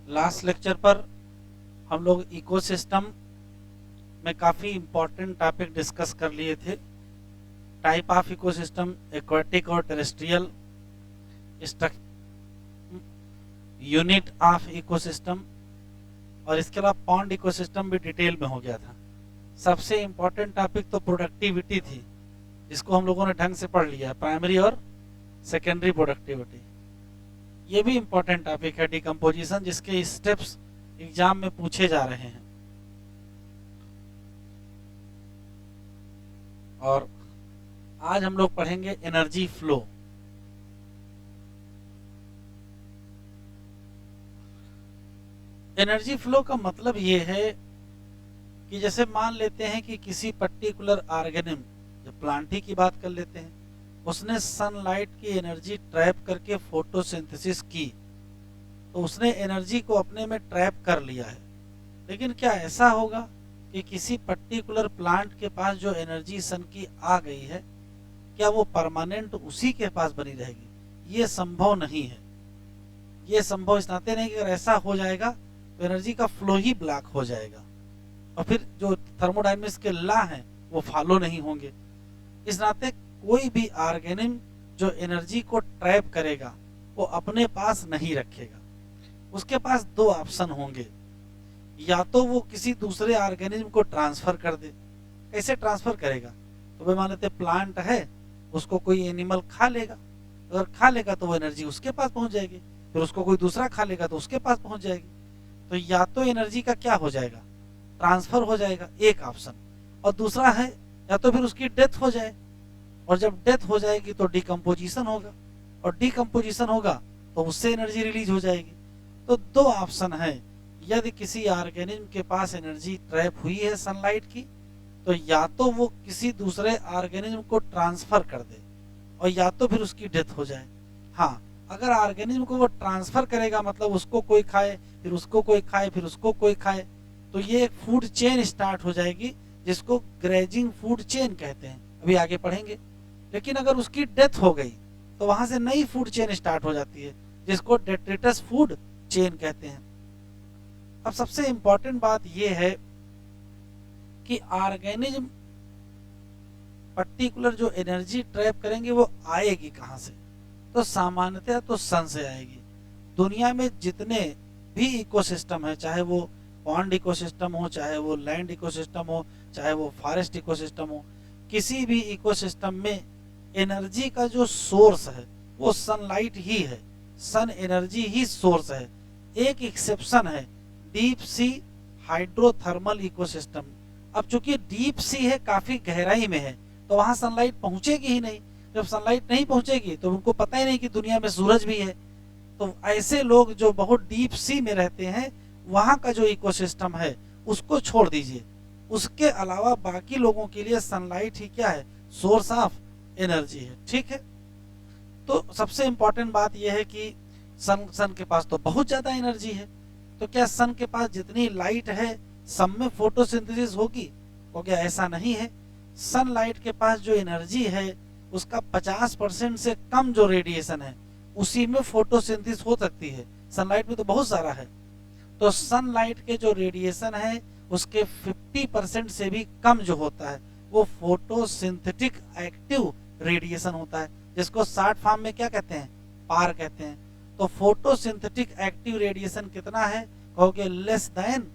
Last lecture पर हम लोग इकोसिस्टम में काफ़ी इम्पोर्टेंट टॉपिक डिस्कस कर लिए थे। टाइप ऑफ इकोसिस्टम, एक्वाटिक और टेरेस्ट्रियल, यूनिट ऑफ इकोसिस्टम, और इसके अलावा पॉन्ड इकोसिस्टम भी डिटेल में हो गया था। सबसे इम्पोर्टेंट टॉपिक तो प्रोडक्टिविटी थी, जिसको हम लोगों ने ढंग से पढ़ लिया, प्राइमरी और सेकेंडरी प्रोडक्टिविटी। ये भी इम्पोर्टेंट टॉपिक है, डिकम्पोजिशन, जिसके स्टेप्स एग्जाम में पूछे जा रहे हैं। और आज हम लोग पढ़ेंगे एनर्जी फ्लो। एनर्जी फ्लो का मतलब ये है कि जैसे मान लेते हैं कि किसी पर्टिकुलर ऑर्गेनिज्म, जब प्लांट की बात कर लेते हैं, उसने सनलाइट की एनर्जी ट्रैप करके फोटोसिंथेसिस की, तो उसने एनर्जी को अपने में ट्रैप कर लिया है। लेकिन क्या ऐसा होगा कि किसी पर्टिकुलर प्लांट के पास जो एनर्जी सन की आ गई है, क्या वो परमानेंट उसी के पास बनी रहेगी? ये संभव नहीं है। ये संभव इस नाते नहीं कि अगर ऐसा हो जाएगा तो एनर्जी का फ्लो ही ब्लॉक हो जाएगा, और फिर जो थर्मोडायनेमिक्स के लॉ हैं वो फॉलो नहीं होंगे। इस नाते कोई भी ऑर्गेनिज्म जो एनर्जी को ट्रैप करेगा वो अपने पास नहीं रखेगा। उसके पास दो ऑप्शन होंगे, या तो वो किसी दूसरे ऑर्गेनिज्म को ट्रांसफर कर दे। कैसे ट्रांसफर करेगा? तो वे मान लेते प्लांट है, उसको कोई एनिमल खा लेगा, अगर खा लेगा तो वो एनर्जी उसके पास पहुंच जाएगी, फिर उसको कोई दूसरा खा लेगा तो उसके पास पहुंच जाएगी। तो या तो एनर्जी का क्या हो जाएगा, ट्रांसफर हो जाएगा, एक ऑप्शन, और दूसरा है या तो फिर उसकी डेथ हो जाए, और जब डेथ हो जाएगी तो डिकम्पोजिशन होगा, और डिकम्पोजिशन होगा तो उससे एनर्जी रिलीज हो जाएगी। तो दो ऑप्शन है, यदि किसी ऑर्गेनिज्म के पास एनर्जी ट्रैप हुई है सनलाइट की, तो या तो वो किसी दूसरे ऑर्गेनिज्म को ट्रांसफर कर दे, और या तो फिर उसकी डेथ हो जाए। हाँ, अगर ऑर्गेनिज्म को वो ट्रांसफर करेगा, मतलब उसको कोई खाए, फिर उसको कोई खाए, फिर उसको कोई खाए, तो ये एक फूड चेन स्टार्ट हो जाएगी, जिसको ग्रेजिंग फूड चेन कहते हैं, अभी आगे पढ़ेंगे। लेकिन अगर उसकी डेथ हो गई तो वहां से नई फूड चेन स्टार्ट हो जाती है, जिसको डेट्रिटस फूड चेन कहते हैं। अब सबसे इंपॉर्टेंट बात यह है कि ऑर्गेनिज्म पर्टिकुलर जो एनर्जी ट्रैप करेंगे वो आएगी कहां से? तो सामान्यतः तो सन से आएगी। दुनिया में जितने भी इकोसिस्टम है, चाहे वो पॉन्ड इकोसिस्टम हो, चाहे वो लैंड इकोसिस्टम हो, चाहे वो फॉरेस्ट इकोसिस्टम हो, किसी भी इकोसिस्टम में एनर्जी का जो सोर्स है वो सनलाइट ही है, सन एनर्जी ही सोर्स है। एक एक्सेप्शन है, डीप सी हाइड्रोथर्मल इकोसिस्टम। अब चूंकि डीप सी है, काफी गहराई में है, तो वहां सनलाइट पहुंचेगी ही नहीं। जब सनलाइट नहीं पहुंचेगी तो उनको पता ही नहीं कि दुनिया में सूरज भी है। तो ऐसे लोग जो बहुत डीप सी में रहते हैं, वहां का जो इकोसिस्टम है उसको छोड़ दीजिए, उसके अलावा बाकी लोगों के लिए सनलाइट ही क्या है? सोर्स ऑफ एनर्जी है। ठीक है, तो सबसे इंपॉर्टेंट बात यह है कि सन के पास तो बहुत ज्यादा एनर्जी है। तो क्या सन के पास जितनी लाइट है सब में फोटोसिंथेसिस होगी? तो क्या ऐसा नहीं है। सनलाइट के पास जो एनर्जी है उसका 50% से कम जो रेडिएशन है उसी में फोटोसिंथेसिस हो सकती है। सनलाइट में तो बहुत सारा है, तो सनलाइट के जो रेडिएशन है उसके 50% से भी कम जो होता है वो फोटोसिंथेटिक एक्टिव रेडिएशन होता है, जिसको शॉर्ट फॉर्म में क्या कहते हैं? पार कहते हैं। तो फोटोसिंथेटिक एक्टिव रेडिएशन कितना है? कहोगे लेस देन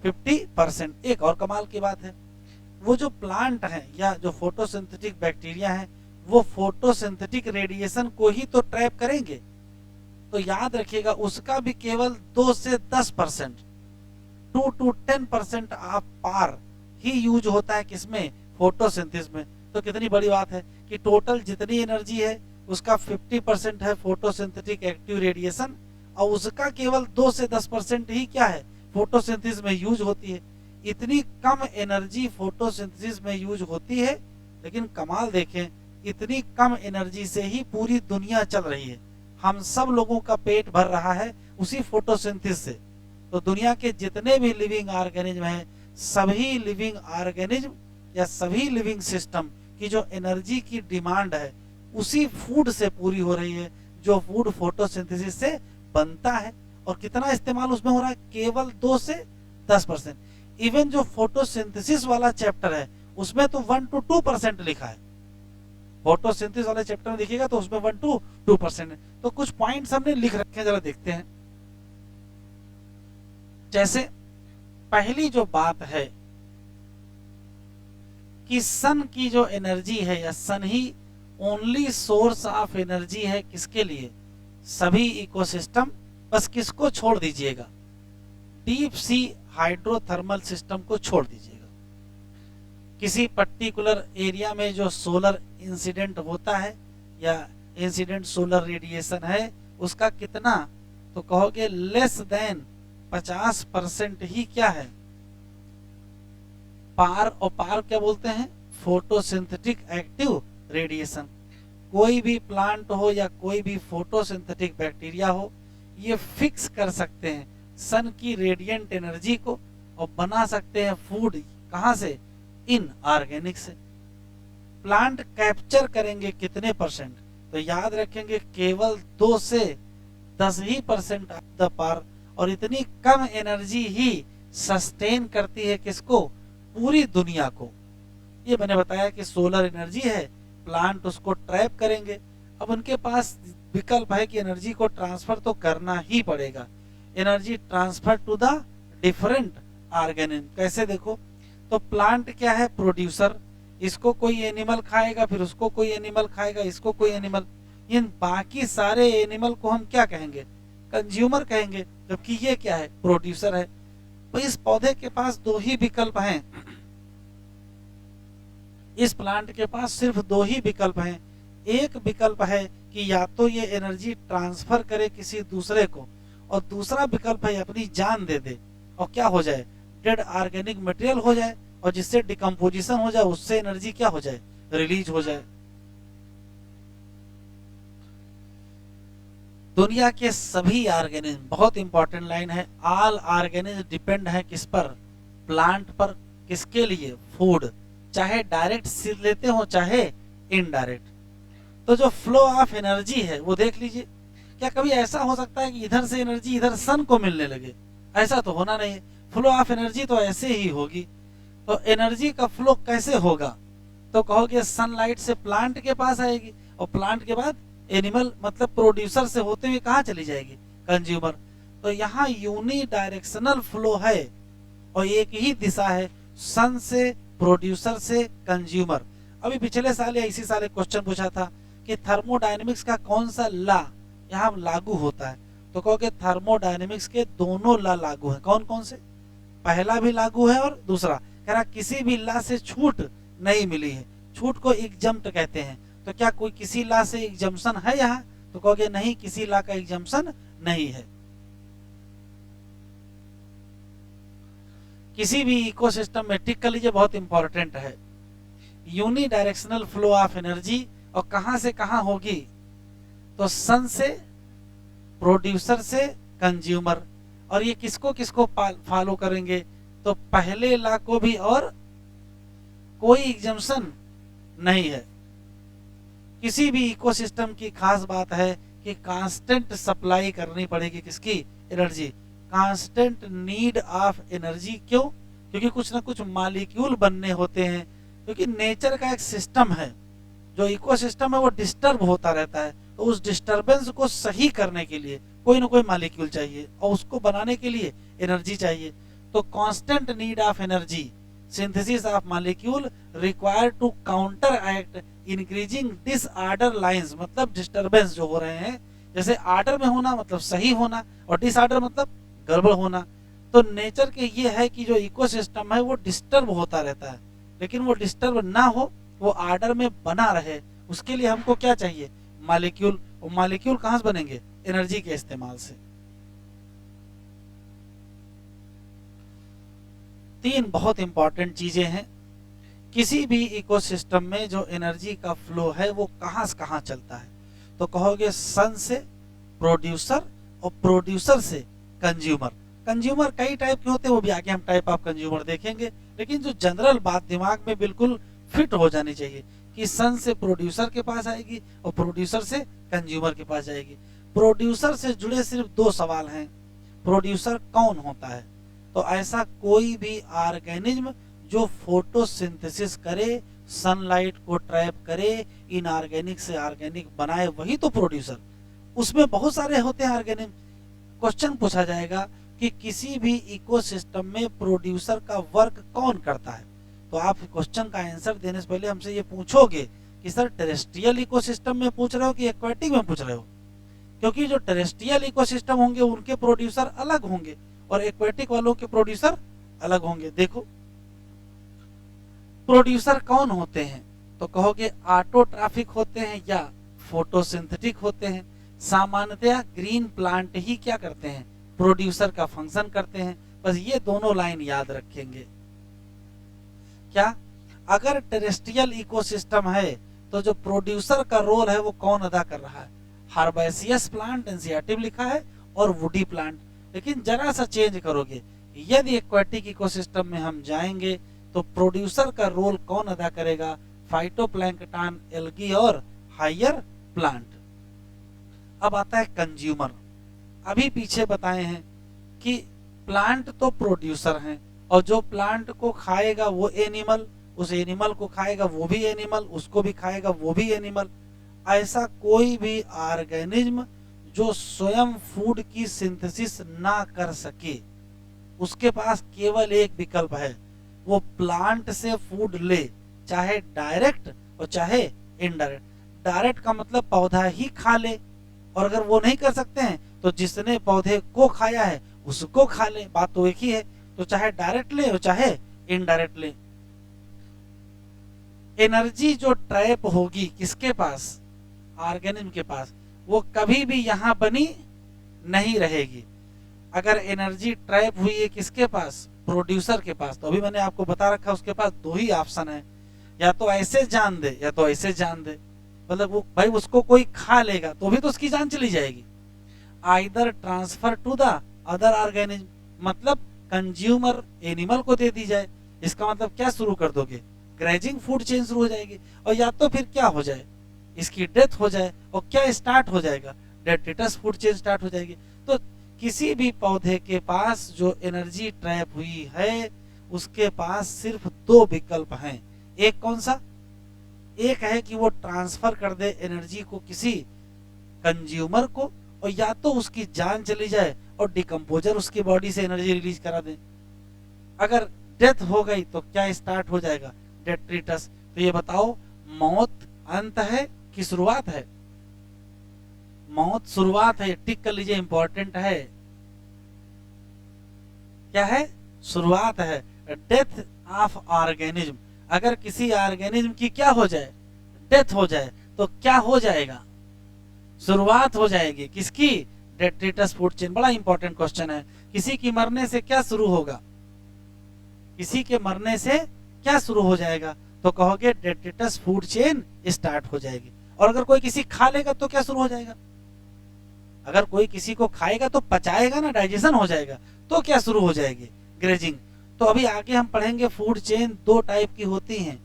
50%। एक और कमाल की बात है, वो जो प्लांट है या जो फोटोसिंथेटिक बैक्टीरिया है वो फोटोसिंथेटिक रेडिएशन को ही तो ट्रैप करेंगे। तो याद रखिएगा उसका भी केवल 2 से 10%, 2 to 10% ऑफ पार ही यूज होता है किसमें? फोटोसिंथेसिस में। तो कितनी बड़ी बात है कि टोटल जितनी एनर्जी है उसका 50% है फोटोसिंथेटिक एक्टिव रेडिएशन, और उसका केवल 2 से 10% ही क्या है? फोटोसिंथेसिस में यूज होती है। इतनी कम एनर्जी फोटोसिंथेसिस में यूज होती है, लेकिन कमाल देखें, इतनी कम एनर्जी से ही पूरी दुनिया चल रही है। हम सब लोगों का पेट भर रहा है उसी फोटोसिंथेसिस से। तो दुनिया के जितने भी लिविंग ऑर्गेनिज्म हैं, सभी लिविंग ऑर्गेनिज्म या सभी लिविंग सिस्टम की जो एनर्जी की डिमांड है उसी फूड से पूरी हो रही है, जो फूड फोटोसिंथेसिस से बनता है। और कितना इस्तेमाल उसमें हो रहा है, केवल 2 से 10%। इवन जो फोटोसिंथेसिस वाला चैप्टर है उसमें तो 1 to 2% लिखा है। फोटोसिंथेसिस वाले चैप्टर में देखिएगा तो उसमें 1 to 2% है। तो कुछ पॉइंट्स हमने लिख रखे हैं, जरा देखते हैं। जैसे पहली जो बात है कि सन की जो एनर्जी है, या सन ही ओनली सोर्स ऑफ एनर्जी है किसके लिए, सभी इकोसिस्टम। बस किसको छोड़ दीजिएगा, डीप सी हाइड्रोथर्मल सिस्टम को छोड़ दीजिएगा। किसी पर्टिकुलर एरिया में जो सोलर इंसिडेंट होता है या इंसिडेंट सोलर रेडिएशन है उसका कितना, तो कहोगे लेस देन 50% ही क्या है, पार। और पार क्या बोलते हैं, फोटोसिंथेटिक एक्टिव रेडिएशन। कोई भी प्लांट हो या कोई भी फोटोसिंथेटिक बैक्टीरिया हो, ये फिक्स कर सकते हैं सन की रेडिएंट एनर्जी को और बना सकते हैं फूड। कहां से, इन ऑर्गेनिक से। प्लांट कैप्चर करेंगे कितने परसेंट, तो याद रखेंगे केवल 2 से 10 ही % ऑफ द पार। और इतनी कम एनर्जी ही सस्टेन करती है किसको, पूरी दुनिया को। ये मैंने बताया कि सोलर एनर्जी है, प्लांट उसको ट्रैप करेंगे। अब उनके पास विकल्प है कि एनर्जी को ट्रांसफर तो करना ही पड़ेगा। Energy transfer to the different organism, कैसे देखो, तो प्लांट क्या है, प्रोड्यूसर। इसको कोई एनिमल खाएगा, फिर उसको कोई एनिमल खाएगा, इसको कोई एनिमल, इन बाकी सारे एनिमल को हम क्या कहेंगे, कंज्यूमर कहेंगे। जबकि ये क्या है, प्रोड्यूसर है। तो इस पौधे के पास 2 ही विकल्प हैं, इस प्लांट के पास सिर्फ 2 ही विकल्प हैं। एक विकल्प है कि या तो ये एनर्जी ट्रांसफर करे किसी दूसरे को, और दूसरा विकल्प है अपनी जान दे दे और क्या हो जाए, डेड ऑर्गेनिक मटेरियल हो जाए, और जिससे डिकम्पोजिशन हो जाए, उससे एनर्जी क्या हो जाए, रिलीज हो जाए। दुनिया के सभी ऑर्गेनिज्म, बहुत इंपॉर्टेंट लाइन है, ऑल ऑर्गेनिज्म डिपेंड है किस पर, प्लांट पर। किसके लिए, फूड। चाहे डायरेक्ट लेते हो चाहे इनडायरेक्ट। तो जो फ्लो ऑफ एनर्जी है वो देख लीजिए। क्या कभी ऐसा हो सकता है कि इधर से एनर्जी इधर सन को मिलने लगे, ऐसा तो होना नहीं है। फ्लो ऑफ एनर्जी तो ऐसे ही होगी। तो एनर्जी का फ्लो कैसे होगा, तो कहोगे सनलाइट से प्लांट के पास आएगी, और प्लांट के बाद एनिमल मतलब प्रोड्यूसर से होते हुए कहाँ चली जाएगी, कंज्यूमर। तो यहाँ यूनी डायरेक्शनल फ्लो है और एक ही दिशा है, सन से प्रोड्यूसर से कंज्यूमर। अभी पिछले साल या इसी साल एक क्वेश्चन पूछा था कि थर्मोडायनेमिक्स का कौन सा लॉ यहाँ लागू होता है, तो कहोगे थर्मोडायनेमिक्स के दोनों लॉ लागू हैं। कौन कौन से, पहला भी लागू है और दूसरा। कह रहा किसी भी लॉ से छूट नहीं मिली है, छूट को एग्जम्प्ट कहते हैं। तो क्या कोई किसी लॉ से एग्जम्पशन है यहाँ, तो कहोगे नहीं, किसी लॉ का एग्जम्पशन नहीं है। किसी भी इकोसिस्टम में टिक कर लीजिए, बहुत इंपॉर्टेंट है, unidirectional flow of energy. और कहां से कहां होगी, तो सन से प्रोड्यूसर से कंज्यूमर। और ये किसको किसको फॉलो करेंगे, तो पहले लॉ को भी, और कोई एग्जम्पशन नहीं है। किसी भी इकोसिस्टम की खास बात है कि कांस्टेंट सप्लाई करनी पड़ेगी किसकी, energy, constant need of energy. क्यों, क्योंकि कुछ ना कुछ मॉलिक्यूल बनने होते हैं, क्योंकि नेचर का एक सिस्टम है, जो इकोसिस्टम है वो डिस्टर्ब होता रहता है। तो उस डिस्टर्बेंस को सही करने के लिए कोई ना कोई मॉलिक्यूल चाहिए, और उसको बनाने के लिए एनर्जी चाहिए। तो constant need of energy, synthesis of molecule required to counter act increasing disorder lines, मतलब डिस्टर्बेंस जो हो रहे हैं, जैसे आर्डर में होना मतलब सही होना, और डिसऑर्डर मतलब गड़बड़ होना। तो नेचर के ये है कि जो इकोसिस्टम है वो डिस्टर्ब होता रहता है, लेकिन वो डिस्टर्ब ना हो, वो आर्डर में बना रहे, उसके लिए हमको क्या चाहिए, मॉलिक्यूल। और मॉलिक्यूल कहां से बनेंगे, एनर्जी के इस्तेमाल से। 3 बहुत इंपॉर्टेंट चीजें हैं। किसी भी इकोसिस्टम में जो एनर्जी का फ्लो है वो कहां से कहां चलता है, तो कहोगे सन से प्रोड्यूसर और प्रोड्यूसर से कंज्यूमर। कंज्यूमर कई टाइप के होते हैं, वो भी आगे हम टाइप ऑफ कंज्यूमर देखेंगे, लेकिन जो जनरल बात दिमाग में बिल्कुल फिट हो जानी चाहिए कि सन से प्रोड्यूसर के पास आएगी और प्रोड्यूसर से कंज्यूमर के पास जाएगी। प्रोड्यूसर से जुड़े सिर्फ 2 सवाल हैं, प्रोड्यूसर कौन होता है? तो ऐसा कोई भी ऑर्गेनिज्म जो फोटोसिंथेसिस करे, सनलाइट को ट्रैप करे, इनऑर्गेनिक से ऑर्गेनिक बनाए, वही तो प्रोड्यूसर। उसमें बहुत सारे होते हैं ऑर्गेनिज्म। क्वेश्चन पूछा जाएगा कि किसी भी इकोसिस्टम में प्रोड्यूसर का वर्क कौन करता है, तो आप क्वेश्चन का आंसर देने से पहले हमसे ये पूछोगे कि सर टेरेस्ट्रियल इकोसिस्टम में पूछ रहे हो कि एक्वाटिक में पूछ रहे हो, क्योंकि जो टेरेस्ट्रियल इकोसिस्टम होंगे उनके प्रोड्यूसर अलग होंगे और एक्वाटिक वालों के प्रोड्यूसर अलग होंगे। देखो प्रोड्यूसर कौन होते हैं, तो कहोगे ऑटोट्रॉफिक होते हैं या फोटोसिंथेटिक होते हैं। सामान्यतया ग्रीन प्लांट ही क्या करते हैं, प्रोड्यूसर का फंक्शन करते हैं। बस ये दोनों लाइन याद रखेंगे। क्या अगर टेरेस्ट्रियल इकोसिस्टम है तो जो प्रोड्यूसर का रोल है वो कौन अदा कर रहा है, हर्बेसियस प्लांट एनसीईआरटी में लिखा है और वुडी प्लांट। लेकिन जरा सा चेंज करोगे, यदि एक्वाटिक इकोसिस्टम में हम जाएंगे तो प्रोड्यूसर का रोल कौन अदा करेगा, फाइटोप्लैंक्टन, एल्गी और हायर प्लांट। अब आता है कंज्यूमर। अभी पीछे बताए हैं कि प्लांट तो प्रोड्यूसर हैं और जो प्लांट को खाएगा वो एनिमल, उस एनिमल को खाएगा वो भी एनिमल, उसको भी खाएगा वो भी एनिमल। ऐसा कोई भी ऑर्गेनिज्म जो स्वयं फूड की सिंथेसिस ना कर सके, उसके पास केवल एक विकल्प है, वो प्लांट से फूड ले, चाहे डायरेक्ट और चाहे इनडायरेक्ट। डायरेक्ट का मतलब पौधा ही खा ले, और अगर वो नहीं कर सकते हैं तो जिसने पौधे को खाया है उसको खा ले, बात तो एक ही है। तो चाहे डायरेक्ट ले और चाहे इनडायरेक्ट ले। एनर्जी जो ट्रैप होगी किसके पास, ऑर्गेनिज्म के पास, वो कभी भी यहां बनी नहीं रहेगी। अगर एनर्जी ट्रैप हुई है किसके पास, प्रोड्यूसर के पास, तो अभी मैंने आपको बता रखा उसके पास दो ही ऑप्शन है, या तो ऐसे जान दे या तो ऐसे जान दे। मतलब वो भाई उसको कोई खा लेगा तो भी तो उसकी जान चली जाएगी। Either transfer to the other organism, मतलब कंज्यूमर एनिमल को दे दी जाए, इसका मतलब क्या शुरू कर दोगे, ग्रेजिंग फूड चेन शुरू हो जाएगी। और या तो फिर क्या हो जाए, इसकी डेथ हो जाए, और क्या स्टार्ट हो जाएगा, डेट्रिटस फूड चेन स्टार्ट हो जाएगी। तो किसी भी पौधे के पास जो एनर्जी ट्रैप हुई है उसके पास सिर्फ दो विकल्प हैं। एक कौन सा, एक है कि वो ट्रांसफर कर दे एनर्जी को किसी कंज्यूमर को, और या तो उसकी जान चली जाए और डिकम्पोजर उसकी बॉडी से एनर्जी रिलीज करा दे। अगर डेथ हो गई तो क्या स्टार्ट हो जाएगा, डेट्रिटस। तो ये बताओ मौत अंत है कि शुरुआत है, मौत शुरुआत है, टिक कर लीजिए, इंपॉर्टेंट है। क्या है, शुरुआत है। डेथ ऑफ ऑर्गेनिज्म, अगर किसी ऑर्गेनिज्म की क्या हो जाए, डेथ हो जाए, तो क्या हो जाएगा, शुरुआत हो जाएगी किसकी, डेट्रिटस फूड चेन। बड़ा इंपॉर्टेंट क्वेश्चन है। किसी की मरने से क्या शुरू होगा, किसी के मरने से क्या शुरू हो जाएगा, तो कहोगे डेट्रिटस फूड चेन स्टार्ट हो जाएगी। और अगर कोई किसी खा लेगा तो क्या शुरू हो जाएगा, अगर कोई किसी को खाएगा तो पचाएगा ना, डाइजेशन हो जाएगा, तो क्या शुरू हो जाएगी, ग्रेजिंग। तो अभी आगे हम पढ़ेंगे फूड चेन दो टाइप की होती हैं,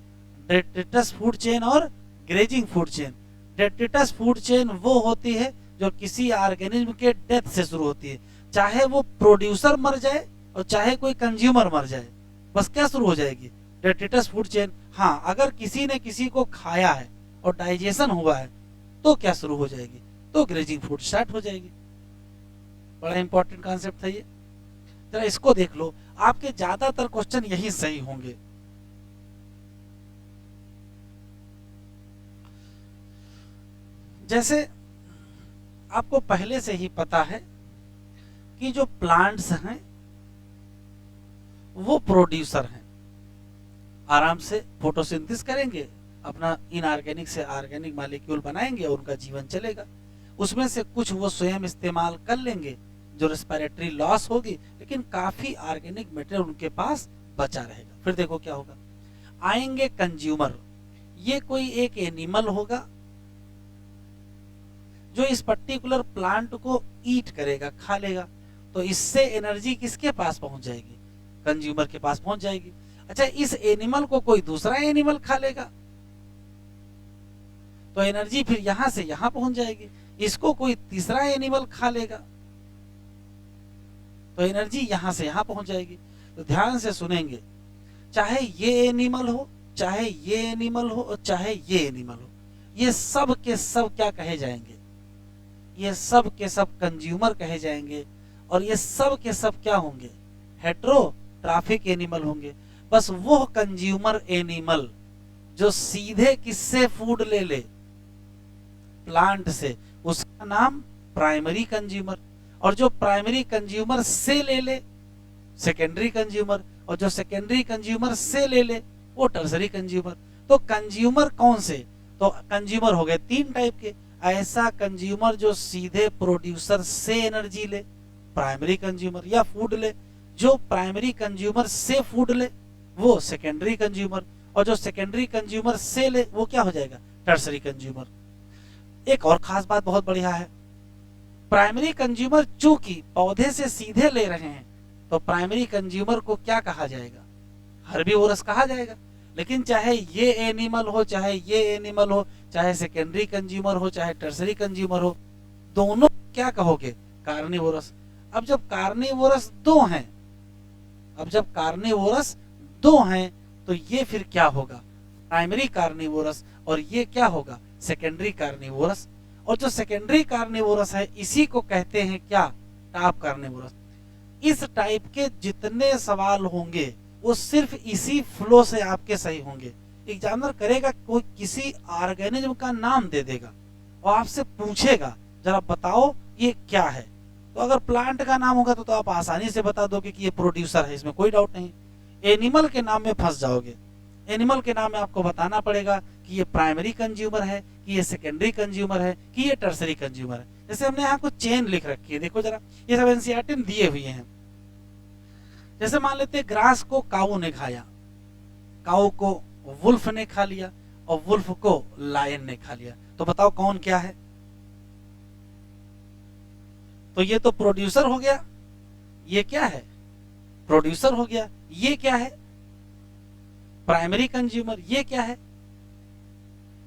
डेट्रिटस फूड चेन और grazing food chain. Detritus food chain वो होती है जो किसी ऑर्गेनिज्म के डेथ से शुरू होती है, चाहे वो प्रोड्यूसर मर जाए और चाहे कोई कंज्यूमर मर जाए, बस क्या शुरू हो जाएगी, डेट्रिटस फूड चेन। हाँ, अगर किसी ने किसी को खाया है और डाइजेशन हुआ है तो क्या शुरू हो जाएगी, तो ग्रेजिंग फूड स्टार्ट हो जाएगी। बड़ा इंपॉर्टेंट कॉन्सेप्ट था ये, जरा इसको देख लो, आपके ज्यादातर क्वेश्चन यही सही होंगे। जैसे आपको पहले से ही पता है कि जो प्लांट्स हैं वो प्रोड्यूसर हैं, आराम से फोटोसिंथेसिस करेंगे, अपना इनऑर्गेनिक से ऑर्गेनिक मॉलिक्यूल बनाएंगे और उनका जीवन चलेगा। उसमें से कुछ वो स्वयं इस्तेमाल कर लेंगे, जो रेस्पिरेटरी लॉस होगी, लेकिन काफी ऑर्गेनिक मटेरियल उनके पास बचा रहेगा। फिर देखो क्या होगा, आएंगे कंज्यूमर, ये कोई एक एनिमल होगा जो इस पर्टिकुलर प्लांट को ईट करेगा, खा लेगा, तो इससे एनर्जी किसके पास पहुंच जाएगी, कंज्यूमर के पास पहुंच जाएगी। अच्छा, इस एनिमल को कोई दूसरा एनिमल खा लेगा तो एनर्जी फिर यहां से यहां पहुंच जाएगी, इसको कोई तीसरा एनिमल खा लेगा तो एनर्जी यहाँ से यहाँ पहुंच जाएगी। तो ध्यान से सुनेंगे, चाहे ये एनिमल हो, चाहे ये एनिमल हो, और चाहे ये एनिमल हो, ये सब के सब क्या कहे जाएंगे, ये सब के सब कंज्यूमर कहे जाएंगे। और ये सब के सब क्या होंगे, हेटेरोट्रॉफिक एनिमल होंगे। बस वो कंज्यूमर एनिमल जो सीधे किससे फूड ले ले, प्लांट से, उसका नाम प्राइमरी कंज्यूमर। और जो प्राइमरी कंज्यूमर से ले ले, सेकेंडरी कंज्यूमर। और जो सेकेंडरी कंज्यूमर से ले ले, वो टर्सरी कंज्यूमर। तो कंज्यूमर कौन से, तो कंज्यूमर हो गए 3 टाइप के। ऐसा कंज्यूमर जो सीधे प्रोड्यूसर से एनर्जी ले, प्राइमरी कंज्यूमर, या फूड ले, जो प्राइमरी कंज्यूमर से फूड ले वो सेकेंडरी कंज्यूमर, और जो सेकेंडरी कंज्यूमर से ले वो क्या हो जाएगा, टर्सरी कंज्यूमर। एक और खास बात बहुत बढ़िया है, प्राइमरी कंज्यूमर चूंकि पौधे से सीधे ले रहे हैं तो प्राइमरी कंज्यूमर को क्या कहा जाएगा, हर्बीवोरस कहा जाएगा। लेकिन चाहे ये एनिमल हो, चाहे ये एनिमल हो, चाहे सेकेंडरी कंज्यूमर हो, चाहे टर्सरी कंज्यूमर हो, दोनों क्या कहोगे, कार्निवोरस। अब जब कार्निवोरस 2 हैं, अब जब कार्निवोरस 2 हैं तो ये फिर क्या होगा, प्राइमरी कार्निवोरस, और ये क्या होगा, सेकेंडरी कार्निवोरस। और जो सेकेंडरी कार्निवोरस है इसी को कहते हैं क्या, टॉप कार्निवोरस। इस टाइप के जितने सवाल होंगे वो सिर्फ इसी फ्लो से आपके सही होंगे। एग्जामिनर करेगा, कोई किसी ऑर्गेनिज्म का नाम दे देगा और आपसे पूछेगा जरा बताओ ये क्या है। तो अगर प्लांट का नाम होगा तो आप आसानी से बता दोगे कि ये प्रोड्यूसर है, इसमें कोई डाउट नहीं। एनिमल के नाम में फंस जाओगे, एनिमल के नाम में आपको बताना पड़ेगा कि ये प्राइमरी कंज्यूमर है, कि ये सेकेंडरी कंज्यूमर है, कि ये टर्सरी कंज्यूमर है। जैसे हमने यहाँ कुछ चेन लिख रखी है, देखो जरा, ये सब एनसीईआरटी में दिए हुए हैं। जैसे मान लेते हैं ग्रास को काऊ ने खाया, काऊ को वुल्फ ने खा लिया, और वुल्फ को लायन ने खा लिया, तो बताओ कौन क्या है। तो ये तो प्रोड्यूसर हो गया, ये क्या है, प्रोड्यूसर हो गया। ये क्या है, प्राइमरी कंज्यूमर। ये क्या है,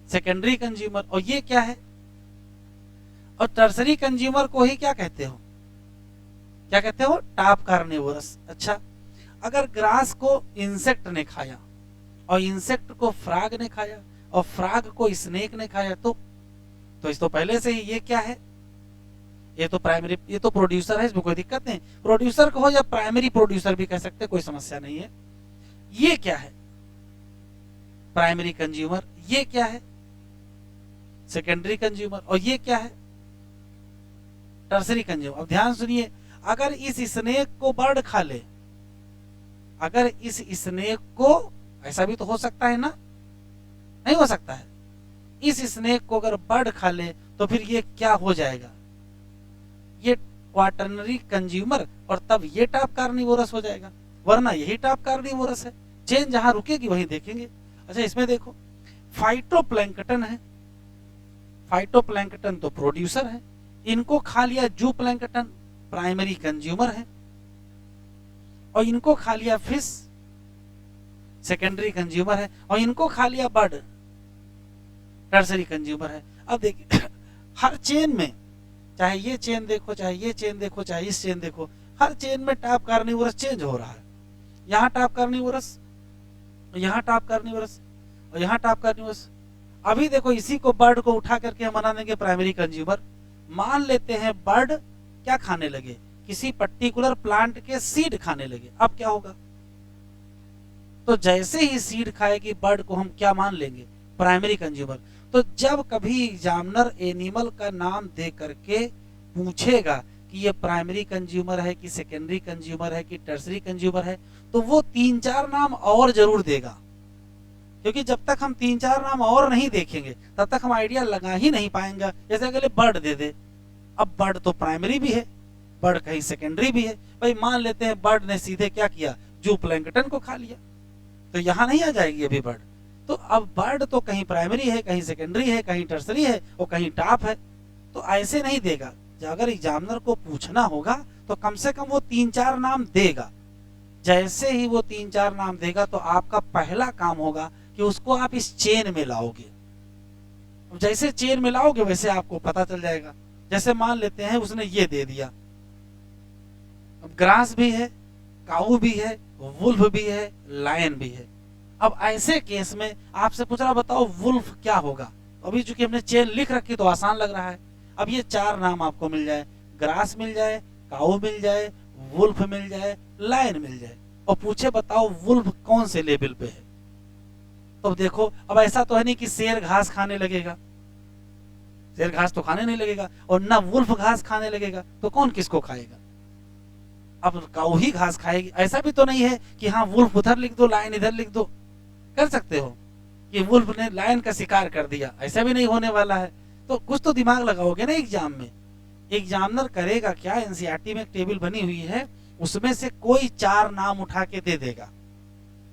सेकेंडरी कंज्यूमर। और ये क्या है, और टर्सरी कंज्यूमर को ही क्या कहते हो, क्या कहते हो, टॉप कार्निवोरस। अच्छा, अगर ग्रास को इंसेक्ट ने खाया, और इंसेक्ट को फ्रॉग ने खाया, और फ्रॉग को स्नेक ने खाया, तो इस तो पहले से ही ये क्या है, ये तो प्राइमरी, ये तो प्रोड्यूसर है, इसमें कोई दिक्कत नहीं। प्रोड्यूसर को हो या प्राइमरी प्रोड्यूसर भी कह सकते, कोई समस्या नहीं है। ये क्या है, प्राइमरी कंज्यूमर। ये क्या है, सेकेंडरी कंज्यूमर। और ये क्या है, टर्सरी कंज्यूमर। अब ध्यान सुनिए, अगर इस स्नेक को बर्ड खा ले, अगर इस स्नेक को, ऐसा भी तो हो सकता है ना, नहीं हो सकता है, इस स्नेक को अगर बर्ड खा ले तो फिर ये क्या हो जाएगा, ये क्वाटरनरी कंज्यूमर, और तब ये टॉप कार्निवोरस हो जाएगा, वरना यही टॉप कार्निवोरस है। चेन जहां रुकेगी वहीं देखेंगे। अच्छा, इसमें देखो, फाइटोप्लैंक्टन है, फाइटोप्लैंक्टन तो प्रोड्यूसर है, इनको खा लिया जू प्लैंक्टन, प्राइमरी कंज्यूमर है, और इनको खा लिया फिश, सेकेंडरी कंज्यूमर है, और इनको खा लिया बर्ड, टर्सरी कंज्यूमर है। अब देखिए हर चेन में, चाहे ये चेन देखो, चाहे ये चेन देखो, चाहे इस चेन देखो, हर चेन में टॉप कार्निवोरस चेंज हो रहा है। यहाँ टॉप कार्निवोरस, यहाँ टॉप कार्निवोरस, और यहाँ टॉप कार्निवोरस। अभी देखो इसी को, बर्ड को उठा करके हम बना देंगे प्राइमरी कंज्यूमर। मान लेते हैं बर्ड क्या खाने लगे, किसी पर्टिकुलर प्लांट के सीड खाने लगे, अब क्या होगा, तो जैसे ही सीड खाएगी बर्ड को हम क्या मान लेंगे, प्राइमरी कंज्यूमर। तो जब कभी एग्जामिनर एनिमल का नाम दे करके पूछेगा कि ये प्राइमरी कंज्यूमर है कि सेकेंडरी कंज्यूमर है कि टर्सरी कंज्यूमर है, तो वो 3-4 नाम और जरूर देगा, क्योंकि जब तक हम 3-4 नाम और नहीं देखेंगे तब तक हम आइडिया लगा ही नहीं पाएंगे। जैसे अगले बर्ड दे दे, अब बर्ड तो प्राइमरी भी है, बर्ड कहीं सेकेंडरी भी है। भाई मान लेते हैं बर्ड ने सीधे क्या किया, जू प्लैंक्टन को खा लिया, तो यहां नहीं आ जाएगी अभी बर्ड। तो अब बर्ड तो कहीं प्राइमरी है, कहीं सेकेंडरी है, कहीं टर्सरी है, और कहीं टॉप है। तो ऐसे नहीं देगा, अगर एग्जामिनर को पूछना होगा तो कम से कम वो 3-4 नाम देगा। जैसे ही वो 3-4 नाम देगा तो आपका पहला काम होगा कि उसको आप इस चेन में लाओगे। जैसे चेन में लाओगे वैसे आपको पता चल जाएगा। जैसे मान लेते हैं उसने ये दे दिया, अब ग्रास भी है, काऊ भी है, वुल्फ भी है, लायन भी है। अब ऐसे केस में आपसे पूछ रहा बताओ वुल्फ क्या होगा। अभी चूंकि हमने चेन लिख रखी तो आसान लग रहा है। अब ये चार नाम आपको मिल जाए, ग्रास मिल जाए, काऊ मिल जाए, वुल्फ मिल जाए, लायन मिल जाए, और पूछे बताओ वुल्फ कौन से लेवल पे है। तो देखो अब ऐसा तो है नहीं कि शेर घास खाने लगेगा, शेर घास तो खाने नहीं लगेगा, और ना वुल्फ घास खाने लगेगा, तो कौन किसको खाएगा। अब काऊ ही घास खाएगी, ऐसा भी तो नहीं है कि हाँ वुल्फ उधर लिख दो लायन इधर लिख दो, कर सकते हो कि वुल्फ ने लायन का शिकार कर दिया, ऐसा भी नहीं होने वाला है। तो कुछ तो दिमाग लगाओगे ना एग्जाम में। एग्जामिनर करेगा क्या, एनसीईआरटी में एक टेबल बनी हुई है, उसमें से कोई चार नाम उठा के दे देगा,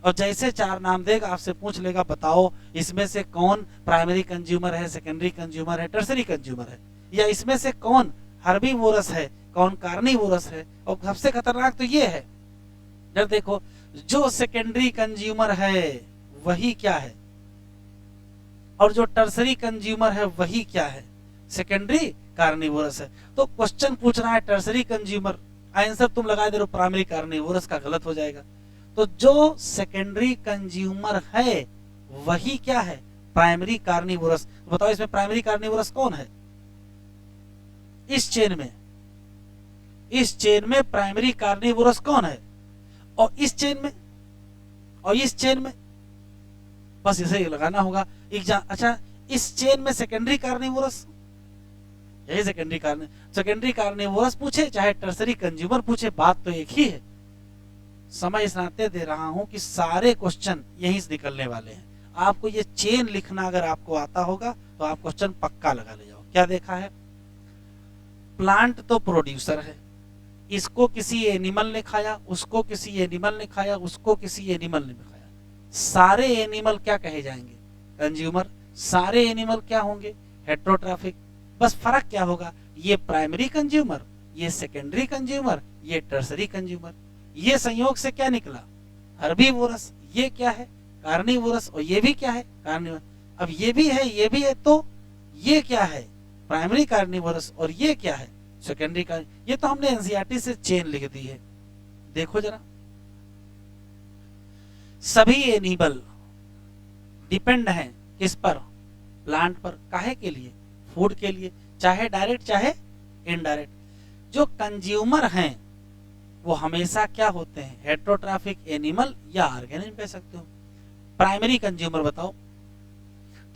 और जैसे चार नाम देगा आपसे पूछ लेगा बताओ इसमें से कौन प्राइमरी कंज्यूमर है, सेकेंडरी कंज्यूमर है, टर्सरी कंज्यूमर है, या इसमें से कौन हर्बीवोरस है, कौन कार्निवोरस है। और सबसे खतरनाक तो ये है, जब देखो जो सेकेंडरी कंज्यूमर है वही क्या है, और जो टर्सरी कंज्यूमर है वही क्या है, सेकेंडरी कार्निवोरस है। तो क्वेश्चन पूछ रहा है टर्सरी कंज्यूमर, आंसर तुम लगा दे रहे हो प्राइमरी कार्निवोरस का, गलत हो जाएगा। तो जो सेकेंडरी कंज्यूमर है वही क्या है, प्राइमरी कार्निवोरस। तो बताओ इसमें प्राइमरी कार्निवोरस कौन है इस चेन में, इस चेन में प्राइमरी कार्निवोरस कौन है, और इस चेन में, और इस चेन में, बस इसे लगाना होगा एग्जाम। अच्छा इस चेन में सेकेंडरी कार्निवोरस, यही सेकेंडरी कार्निवोरस पूछे चाहे टर्सरी कंज्यूमर पूछे, बात तो एक ही है। समय इस नाते दे रहा हूं कि सारे क्वेश्चन यहीं से निकलने वाले हैं। आपको ये चेन लिखना अगर आपको आता होगा तो आप क्वेश्चन पक्का लगा ले जाओ। क्या देखा है, प्लांट तो प्रोड्यूसर है, इसको किसी एनिमल ने खाया, उसको किसी एनिमल ने खाया, उसको किसी एनिमल ने खाया, सारे एनिमल क्या कहे जाएंगे, कंज्यूमर। सारे एनिमल क्या होंगे, हेट्रोट्रॉफिक। बस फर्क क्या होगा, ये प्राइमरी कंज्यूमर, ये सेकेंडरी कंज्यूमर, ये टर्सरी कंज्यूमर। ये संयोग से क्या निकला, हर्बीवोरस। ये क्या है, कार्निवोरस, और ये भी क्या है, कार्निवोरस। अब ये भी है भी है, तो ये क्या है, प्राइमरी कार्निवोरस, और ये क्या है, सेकेंडरी का। ये तो हमने एनसीईआरटी से चेन लिख दी है। देखो जरा, सभी एनिमल डिपेंड हैं किस पर, प्लांट पर। काहे के लिए, फूड के लिए, चाहे डायरेक्ट चाहे इनडायरेक्ट। जो कंज्यूमर हैं वो हमेशा क्या होते हैं, हेट्रोट्रॉफिक एनिमल या ऑर्गेनिज्म कह सकते हो। प्राइमरी कंज्यूमर बताओ,